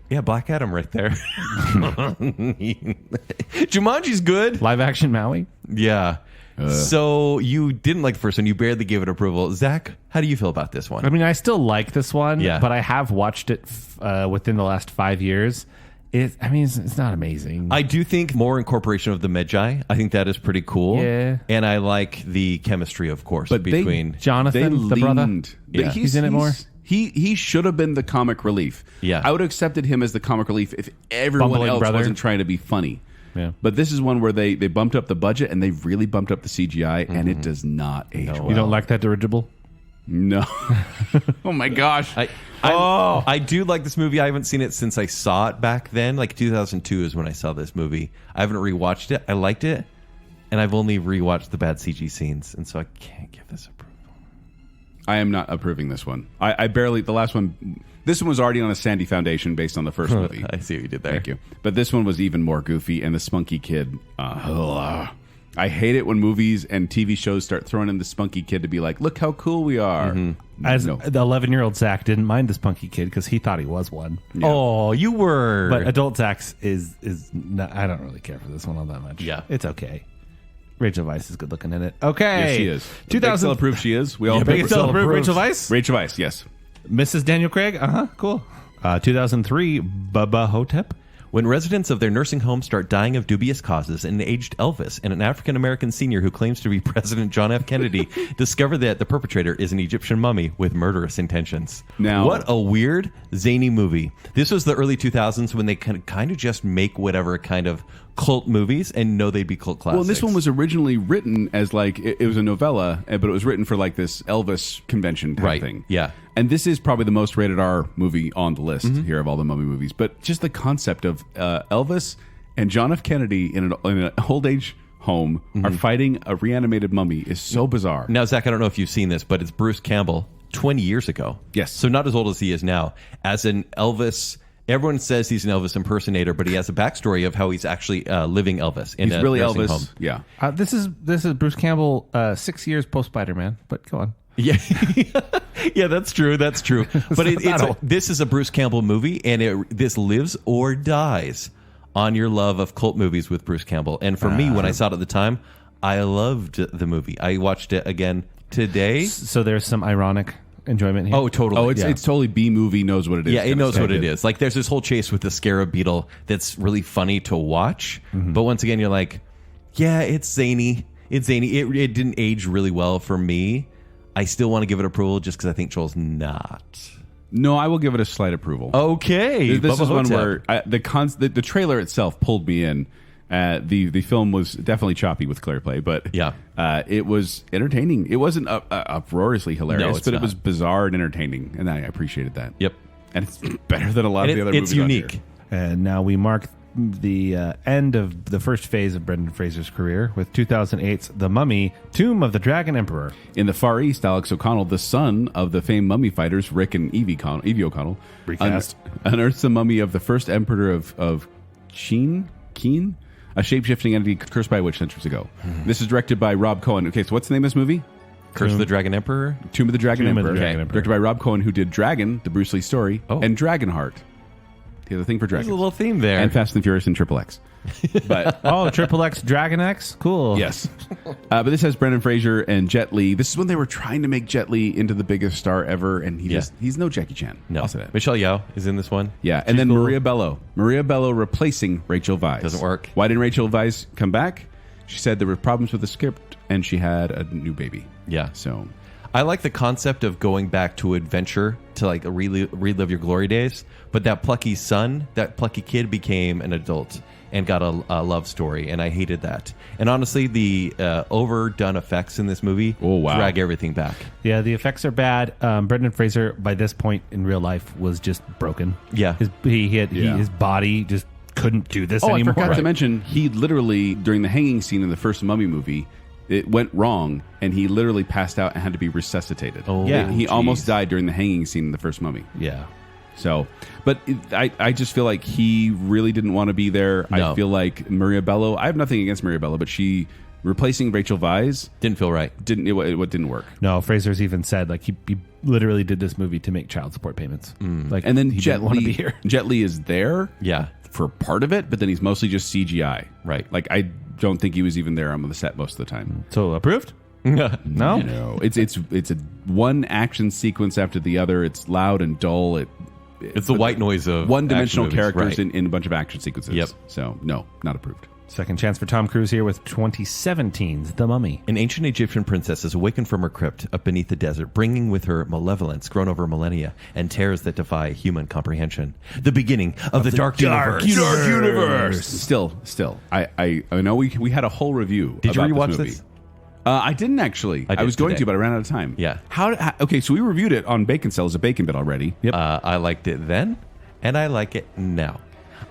Yeah, Black Adam right there. Jumanji's good. live action Maui. Yeah. So you didn't like the first one. You barely gave it approval. Zach, how do you feel about this one? I mean, I still like this one, Yeah. but I have watched it within the last 5 years, It's not amazing. I do think more incorporation of the Magi. I think that is pretty cool. Yeah. And I like the chemistry, of course, But between... Jonathan, the brother. Yeah. He's in it more. He should have been the comic relief. Yeah. I would have accepted him as the comic relief if everyone Bumbling else brother. wasn't trying to be funny. Yeah. But this is one where they bumped up the budget and they really bumped up the CGI, and it does not age well. You don't like that dirigible? No. Oh my gosh. I do like this movie. I haven't seen it since I saw it back then. Like 2002 is when I saw this movie. I haven't rewatched it. I liked it, and I've only rewatched the bad CG scenes, and so I can't give this approval. I am not approving this one. I barely, the last one, this one was already on a sandy foundation based on the first movie. I see what you did there. Thank you. But this one was even more goofy, and the spunky kid, I hate it when movies and TV shows start throwing in the spunky kid to be like, look how cool we are. As No. the 11-year-old Zach didn't mind the spunky kid because he thought he was one. Yeah. Oh, you were. But adult Zach is not, I don't really care for this one all that much. Yeah. It's okay. Rachel Weisz is good looking in it. Okay. Yes, she is. 2000 Baconsale approves she is. We all Baconsale approve Rachel Weisz? Rachel Weisz, yes. Mrs. Daniel Craig? Cool. 2003, Bubba Ho-tep. When residents of their nursing home start dying of dubious causes, an aged Elvis and an African-American senior who claims to be President John F. Kennedy discover that the perpetrator is an Egyptian mummy with murderous intentions. Now- what a weird, zany movie. This was the early 2000s when they kind of just make whatever kind of cult movies and know they'd be cult classics. Well, this one was originally written as like, it was a novella, but it was written for like this Elvis convention type Right, thing. yeah. And this is probably the most rated R movie on the list here of all the mummy movies. But just the concept of Elvis and John F. Kennedy in an old age home are fighting a reanimated mummy is so bizarre. Now, Zach, I don't know if you've seen this, but it's Bruce Campbell 20 years ago. Yes. So not as old as he is now. As an Elvis... Everyone says he's an Elvis impersonator, but he has a backstory of how he's actually living Elvis in He's a really nursing Elvis. home. Yeah. This is Bruce Campbell 6 years post Spider-Man, but go on. Yeah, yeah, that's true. That's true. But this is a Bruce Campbell movie, and this lives or dies on your love of cult movies with Bruce Campbell. And for me, when I saw it at the time, I loved the movie. I watched it again today. So there's some ironic enjoyment here. Oh, totally. Oh, it's yeah. it's totally B movie knows what it is. Yeah, it kinda knows stuff. what it is. Like, there's this whole chase with the scarab beetle that's really funny to watch. But once again, you're like, yeah, it's zany. It's zany. It didn't age really well for me. I still want to give it approval just because I think Joel's not. No, I will give it a slight approval. Okay. This is Bubba one Ho-tep. where the trailer itself pulled me in. The film was definitely choppy with clear play, but Yeah. it was entertaining. It wasn't uproariously hilarious, No, it's but not. it was bizarre and entertaining, and I appreciated that. Yep. And it's better than a lot of the other It's movies on unique. here. And now we mark the end of the first phase of Brendan Fraser's career with 2008's The Mummy, Tomb of the Dragon Emperor. In the Far East, Alex O'Connell, the son of the famed mummy fighters Rick and Evie O'Connell, Recast. unearths the mummy of the first emperor of Keen, a shape-shifting entity cursed by a witch centuries ago. This is directed by Rob Cohen. Okay, so what's the name of this movie? Curse of the Dragon Emperor? Tomb of the Dragon Tomb of Emperor. the Dragon Emperor. Directed by Rob Cohen, who did Dragon, the Bruce Lee story, Oh. and Dragonheart. He has a thing for There's dragons. a little theme there. And Fast and Furious and Triple X. But Oh, Triple X Dragon X? Cool. yes. But this has Brendan Fraser and Jet Li. This is when they were trying to make Jet Li into the biggest star ever, and he's no Jackie Chan. no. I'll say that. Michelle Yeoh is in this one. Yeah, and then Maria Bello. Maria Bello replacing Rachel Weisz. Doesn't work. Why didn't Rachel Weisz come back? She said there were problems with the script, and she had a new baby. Yeah. So I like the concept of going back to adventure to like relive your glory days, but that plucky kid became an adult and got a love story, and I hated that. And honestly, the overdone effects in this movie drag everything back. Yeah, the effects are bad. Brendan Fraser, by this point in real life, was just broken. Yeah. His body just couldn't do this I anymore. forgot to mention, he literally, during the hanging scene in the first Mummy movie, it went wrong, and he literally passed out and had to be resuscitated. Oh, Yeah. He geez. almost died during the hanging scene in the first Mummy. Yeah. So, but I just feel like he really didn't want to be there. No. I feel like Maria Bello, I have nothing against Maria Bello, but she replacing Rachel Weisz Didn't feel right. didn't work. No, Fraser's even said like he literally did this movie to make child support payments. Like, And then he Jet didn't want to Li, be here. Jet Li is there Yeah. for part of it, but then he's mostly just CGI. Right. Like I don't think he was even there on the set most of the time. So approved? No. No, it's a one action sequence after the other. It's loud and dull. It's the white noise of one-dimensional action movies, characters right. in a bunch of action sequences. Yep. So, no, not approved. Second chance for Tom Cruise here with 2017's The Mummy. An ancient Egyptian princess is awakened from her crypt up beneath the desert, bringing with her malevolence grown over millennia and terrors that defy human comprehension. The beginning of the dark universe. Dark universe. Still, I know we had a whole review. Did you about rewatch this movie. this? I didn't actually. I did was going today. to, but I ran out of time. Yeah. Okay, so we reviewed it on Baconsale as a bacon bit already. Yep. I liked it then, and I like it now.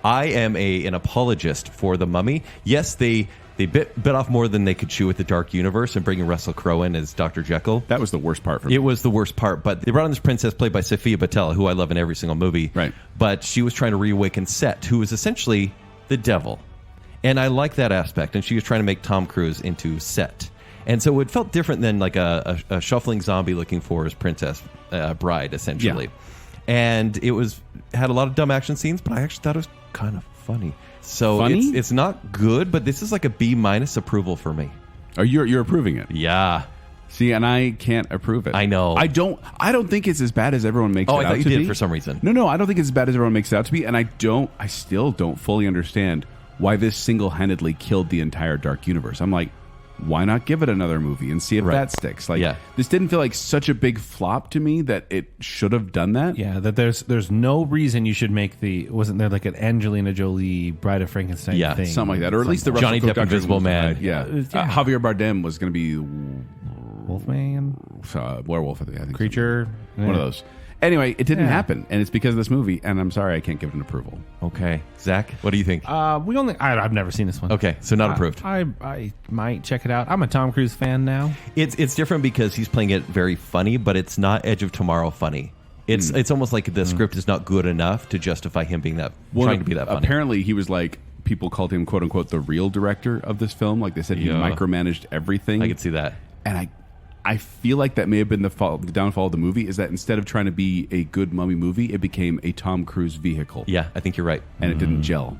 I am an apologist for The Mummy. Yes, they bit off more than they could chew with the Dark Universe and bringing Russell Crowe in as Dr. Jekyll. That was the worst part for me. It was the worst part, but they brought in this princess played by Sophia Boutella, who I love in every single movie. Right. But she was trying to reawaken Set, who is essentially the devil. And I like that aspect. And she was trying to make Tom Cruise into Set. And so it felt different than like a shuffling zombie looking for his princess bride, essentially. Yeah. And it had a lot of dumb action scenes, but I actually thought it was kind of funny. So Funny? it's not good, but this is like a B- approval for me. You're approving it. Yeah. See, and I can't approve it. I know. I don't think it's as bad as everyone makes it Oh, out I thought you to did be. for some reason. No, I don't think it's as bad as everyone makes it out to be, and I still don't fully understand why this single-handedly killed the entire Dark Universe. I'm like, why not give it another movie and see if Right. that sticks? Like, Yeah. this didn't feel like such a big flop to me that it should have done that. Yeah, that there's no reason you should make wasn't there like an Angelina Jolie Bride of Frankenstein Yeah, thing? Something like that, or at least the Russell Johnny Crowe Depp Doctor Invisible Who's Man. died. Yeah, Yeah. Javier Bardem was going to be Wolfman werewolf. I think creature. one of those. Anyway, it didn't happen, and it's because of this movie. And I'm sorry, I can't give it an approval. Okay. Zach, what do you think? I've never seen this one. Okay, so not approved. I might check it out. I'm a Tom Cruise fan now. It's different because he's playing it very funny, but it's not Edge of Tomorrow funny. It's almost like the script is not good enough to justify him being trying to be that funny. Apparently, he was like, people called him "quote unquote" the real director of this film. Like they said, he Yeah. micromanaged everything. I could see that. And I feel like that may have been the downfall of the movie, is that instead of trying to be a good mummy movie, it became a Tom Cruise vehicle. Yeah, I think you're right. And it didn't gel.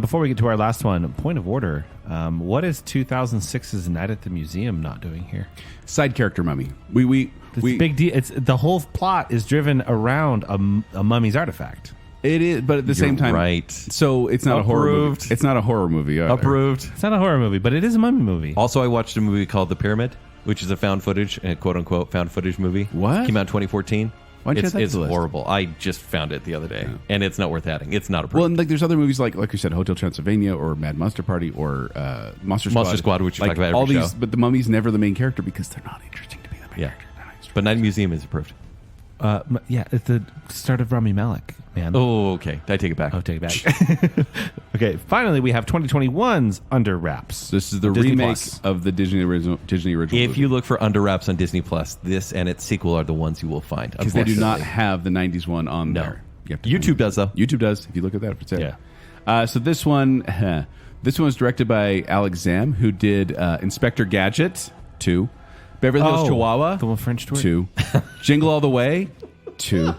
Before we get to our last one, point of order. What is 2006's Night at the Museum not doing here? Side character mummy. It's a big deal. It's the whole plot is driven around a mummy's artifact. It is, but at the same time, right. So it's not a horror movie. Approved. It's not a horror movie. Either. Approved. It's not a horror movie, but it is a mummy movie. Also, I watched a movie called The Pyramid, which is a found footage, quote unquote, found footage movie. What? Came out in 2014. Why'd you add that to It's the list? horrible. I just found it the other day, and it's not worth adding. It's not approved. Well, and like there's other movies like you said, Hotel Transylvania or Mad Monster Party or Monster Squad. Monster Squad, which you like talk about all every these, show. but the mummy's never the main character because they're not interesting to be the main Yeah. character. They're not interesting. But Night Museum is approved. Yeah, it's the start of Rami Malek, man. Oh, okay. I take it back. Oh, take it back. Okay, finally, we have 2021's Under Wraps. This is the Disney remake Plus. of the Disney original If movie. you look for Under Wraps on Disney Plus, this and its sequel are the ones you will find. Because they do not unfortunately. have the 90s one on No. there. You have to YouTube does, though. YouTube does. If you look at that, it's it. Yeah. So this one was directed by Alex Zam, who did Inspector Gadget 2, Beverly Hills Chihuahua The one French tour. 2, Jingle All the Way 2.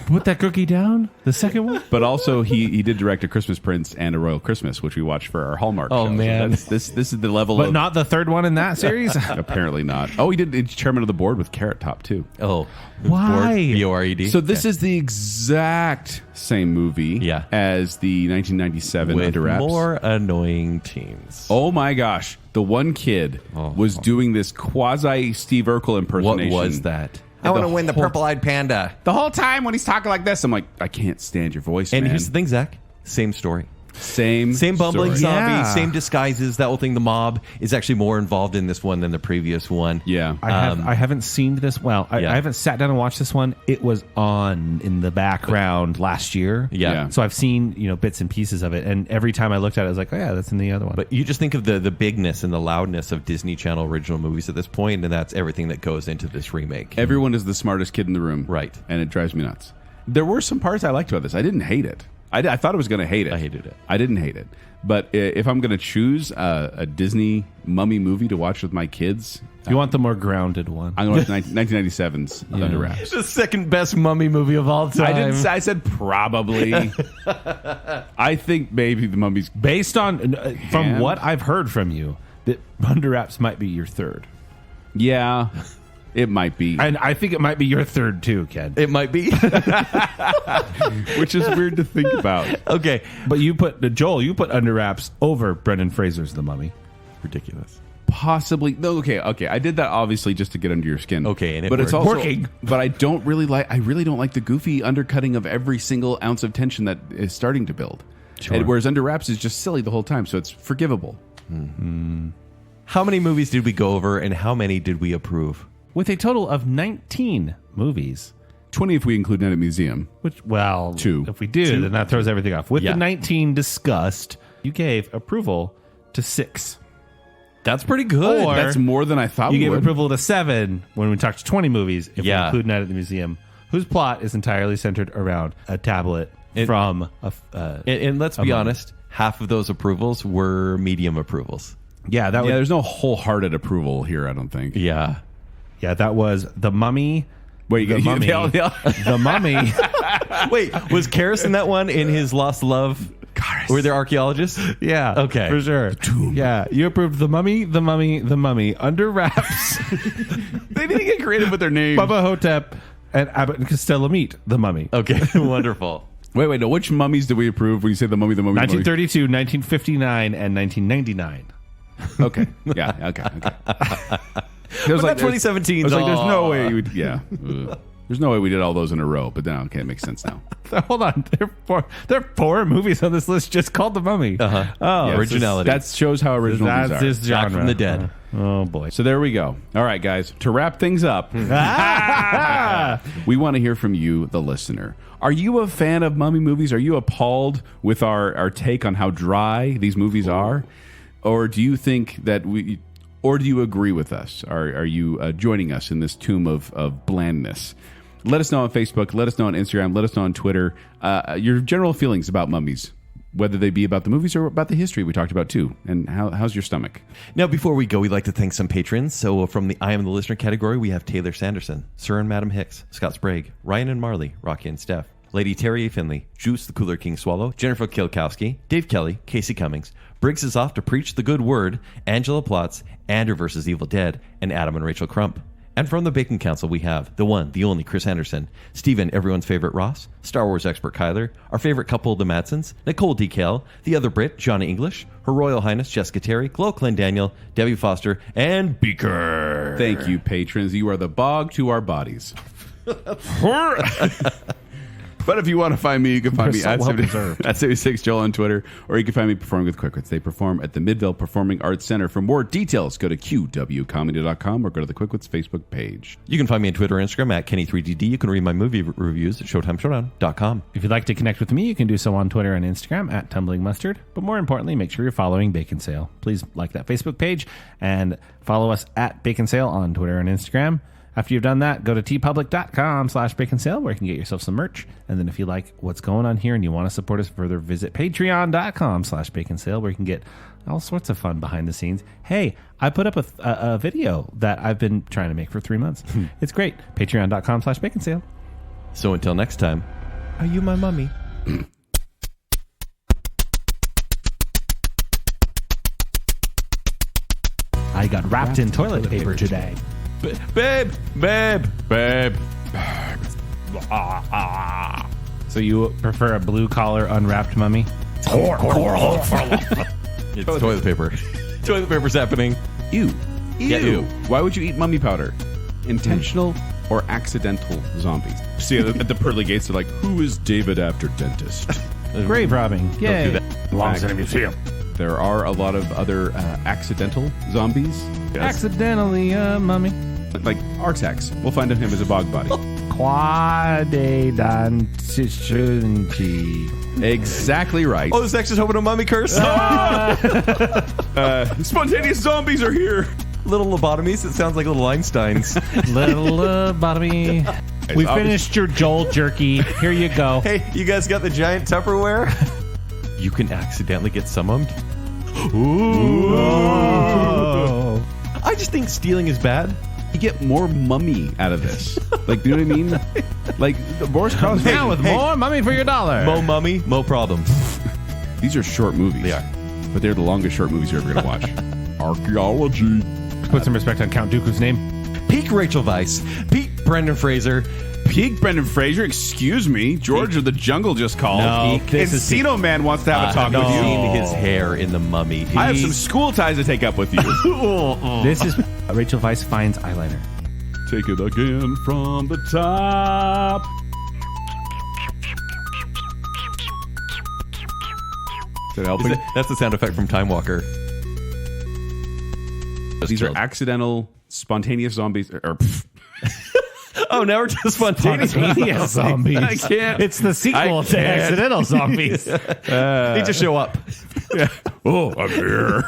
Put that cookie down. The second one. But also he did direct A Christmas Prince and A Royal Christmas, which we watched for our Hallmark Oh, show. So man. this is the level But of not the third one in that series. apparently not. Oh, he did chairman of the board with Carrot Top too. Oh. Why? B-O-R-E-D. So this is the exact same movie Yeah. as the 1997 with Under Wraps. more annoying teens. Oh my gosh. The one kid was doing this quasi Steve Urkel What impersonation. was that? I wanna win the purple-eyed panda. The whole time when he's talking like this, I'm like, I can't stand your voice, And man. here's the thing, Zach. Same story. Same bumbling story. zombie, Yeah. same disguises. That whole thing. The mob is actually more involved in this one than the previous one. Yeah. I haven't seen this. Well, I haven't sat down and watched this one. It was on in the background last year. Yeah. So I've seen bits and pieces of it, and every time I looked at it, I was like, oh yeah, that's in the other one. But you just think of the bigness and the loudness of Disney Channel original movies at this point, and that's everything that goes into this remake. Everyone is the smartest kid in the room. Right. And it drives me nuts. There were some parts I liked about this. I didn't hate it. I thought I was going to hate it. I hated it. I didn't hate it. But if I'm going to choose a Disney mummy movie to watch with my kids, you want the more grounded one. I'm going to watch 1997's Under Wraps. the second best mummy movie of all time. I said probably. I think maybe the mummy's. Based on from Hand? what I've heard from you, that Under Wraps might be your third. Yeah. It might be. And I think it might be your third too, Ken. It might be. Which is weird to think about. Okay. But you put Under Wraps over Brendan Fraser's The Mummy. Ridiculous. Possibly. No, okay. I did that obviously just to get under your skin. Okay, and it but it's worked. also Working. But I really don't like the goofy undercutting of every single ounce of tension that is starting to build. Sure. And whereas Under Wraps is just silly the whole time, so it's forgivable. How many movies did we go over, and how many did we approve? With a total of 19 movies. 20 if we include Night at Museum. Which, well, 2. If we do, Two. then that throws everything off. With Yeah. the 19 discussed, you gave approval to 6. That's pretty good. Or- That's more than I thought You we gave would. approval to 7 when we talked to 20 movies, if Yeah. we include Night at the Museum, whose plot is entirely centered around a tablet from and let's be honest, half of those approvals were medium approvals. yeah, that Yeah, was there's no wholehearted approval here, I don't think. Yeah. that was The Mummy. Wait, The Mummy. The Mummy. Wait, was Kharis in that one in his Lost Love? Kharis. Were there archaeologists? Yeah. Okay. For sure. Yeah. You approved The Mummy, The Mummy, The Mummy, Under Wraps, They didn't get creative with their name. Bubba Ho-tep, and Abbott and Costello meet The Mummy. Okay, wonderful. Wait, no. Which mummies did we approve when you say the mummy, the mummy, 1932, 1959, and 1999. the mummy? Okay. Yeah, okay. It was But not 2017. I was like, there's no way you would, yeah. Ugh. There's no way we did all those in a row, but then, okay, it makes sense now. Hold on. There are 4 movies on this list just called The Mummy. Uh-huh. Oh, Yeah, originality. That shows how original that's these are. his genre. Back from the dead. Oh, boy. So there we go. All right, guys. To wrap things up, we want to hear from you, the listener. Are you a fan of mummy movies? Are you appalled with our take on how dry these movies are? Or do you think that or do you agree with us? Are you joining us in this tomb of blandness? Let us know on Facebook. Let us know on Instagram. Let us know on Twitter. Your general feelings about mummies, whether they be about the movies or about the history we talked about too. And how's your stomach? Now, before we go, we'd like to thank some patrons. So from the I Am the Listener category, we have Taylor Sanderson, Sir and Madam Hicks, Scott Sprague, Ryan and Marley, Rocky and Steph, Lady Terry A. Finley, Juice the Cooler King Swallow, Jennifer Kilkowski, Dave Kelly, Casey Cummings, Briggs is off to preach the good word, Angela Plotz, Andrew vs. Evil Dead, and Adam and Rachel Crump. And from the Bacon Council, we have the one, the only Chris Anderson, Steven, everyone's favorite Ross, Star Wars expert Kyler, our favorite couple, the Madsons, Nicole DeKale, the other Brit, Johnny English, Her Royal Highness, Jessica Terry, Glo Clyn Daniel, Debbie Foster, and Beaker. Thank you, patrons. You are the bog to our bodies. But if you want to find me, you can find me at 76 Joel on Twitter, or you can find me performing with Quickwits. They perform at the Midvale Performing Arts Center. For more details, go to qwcomedy.com or go to the Quickwits Facebook page. You can find me on Twitter and Instagram at Kenny3DD. You can read my movie reviews at ShowtimeShowdown.com. If you'd like to connect with me, you can do so on Twitter and Instagram at Tumbling Mustard. But more importantly, make sure you're following Baconsale. Please like that Facebook page and follow us at Baconsale on Twitter and Instagram. After you've done that, go to tpublic.com/baconsale where you can get yourself some merch. And then if you like what's going on here and you want to support us further, visit patreon.com/baconsale where you can get all sorts of fun behind the scenes. Hey, I put up a video that I've been trying to make for 3 months. It's great. Patreon.com/baconsale. So until next time, are you my mummy? I got wrapped in toilet paper today. Babe. So you prefer a blue collar unwrapped mummy? It's toilet paper. Toilet paper's happening. Ew. Yeah, ew. Why would you eat mummy powder? Intentional or accidental zombies? See, at the pearly gates, they're like, who is David after dentist? Grave robbing. Yay. do that. Belongs in a museum. There are a lot of other accidental zombies. Accidentally a mummy. Like Artax. We'll find him as a bog body. Quadedantichunchi. Exactly right. Oh, this next is hoping a mummy curse. Spontaneous zombies are here. Little lobotomies. It sounds like little Einsteins. Little lobotomy. We finished your Joel jerky. Here you go. Hey, you guys got the giant Tupperware? You can accidentally get summoned. Ooh. Oh. I just think stealing is bad. You get more mummy out of this. Like, do you know what I mean? Like, the Boris Karloff. Now with more mummy for your dollar. Mo mummy, mo problems. These are short movies. They are. But they're the longest short movies you're ever going to watch. Archaeology. Put some respect on Count Dooku's name. Peak Rachel Weisz, Peak Brendan Fraser, Peak Brendan Fraser, excuse me. George of the Jungle just called. No, this is Encino Man wants to have a talk I've with you. seen his hair in the Mummy. I have some school ties to take up with you. This is Rachel Weisz finds eyeliner. Take it again from the top. Is that helping? That's the sound effect from Time Walker. These are accidental, spontaneous zombies. Oh, now we're just spontaneous. Spontaneous zombies. I can't. It's the sequel to can't. Accidental Zombies. They just show up. Oh, I'm here.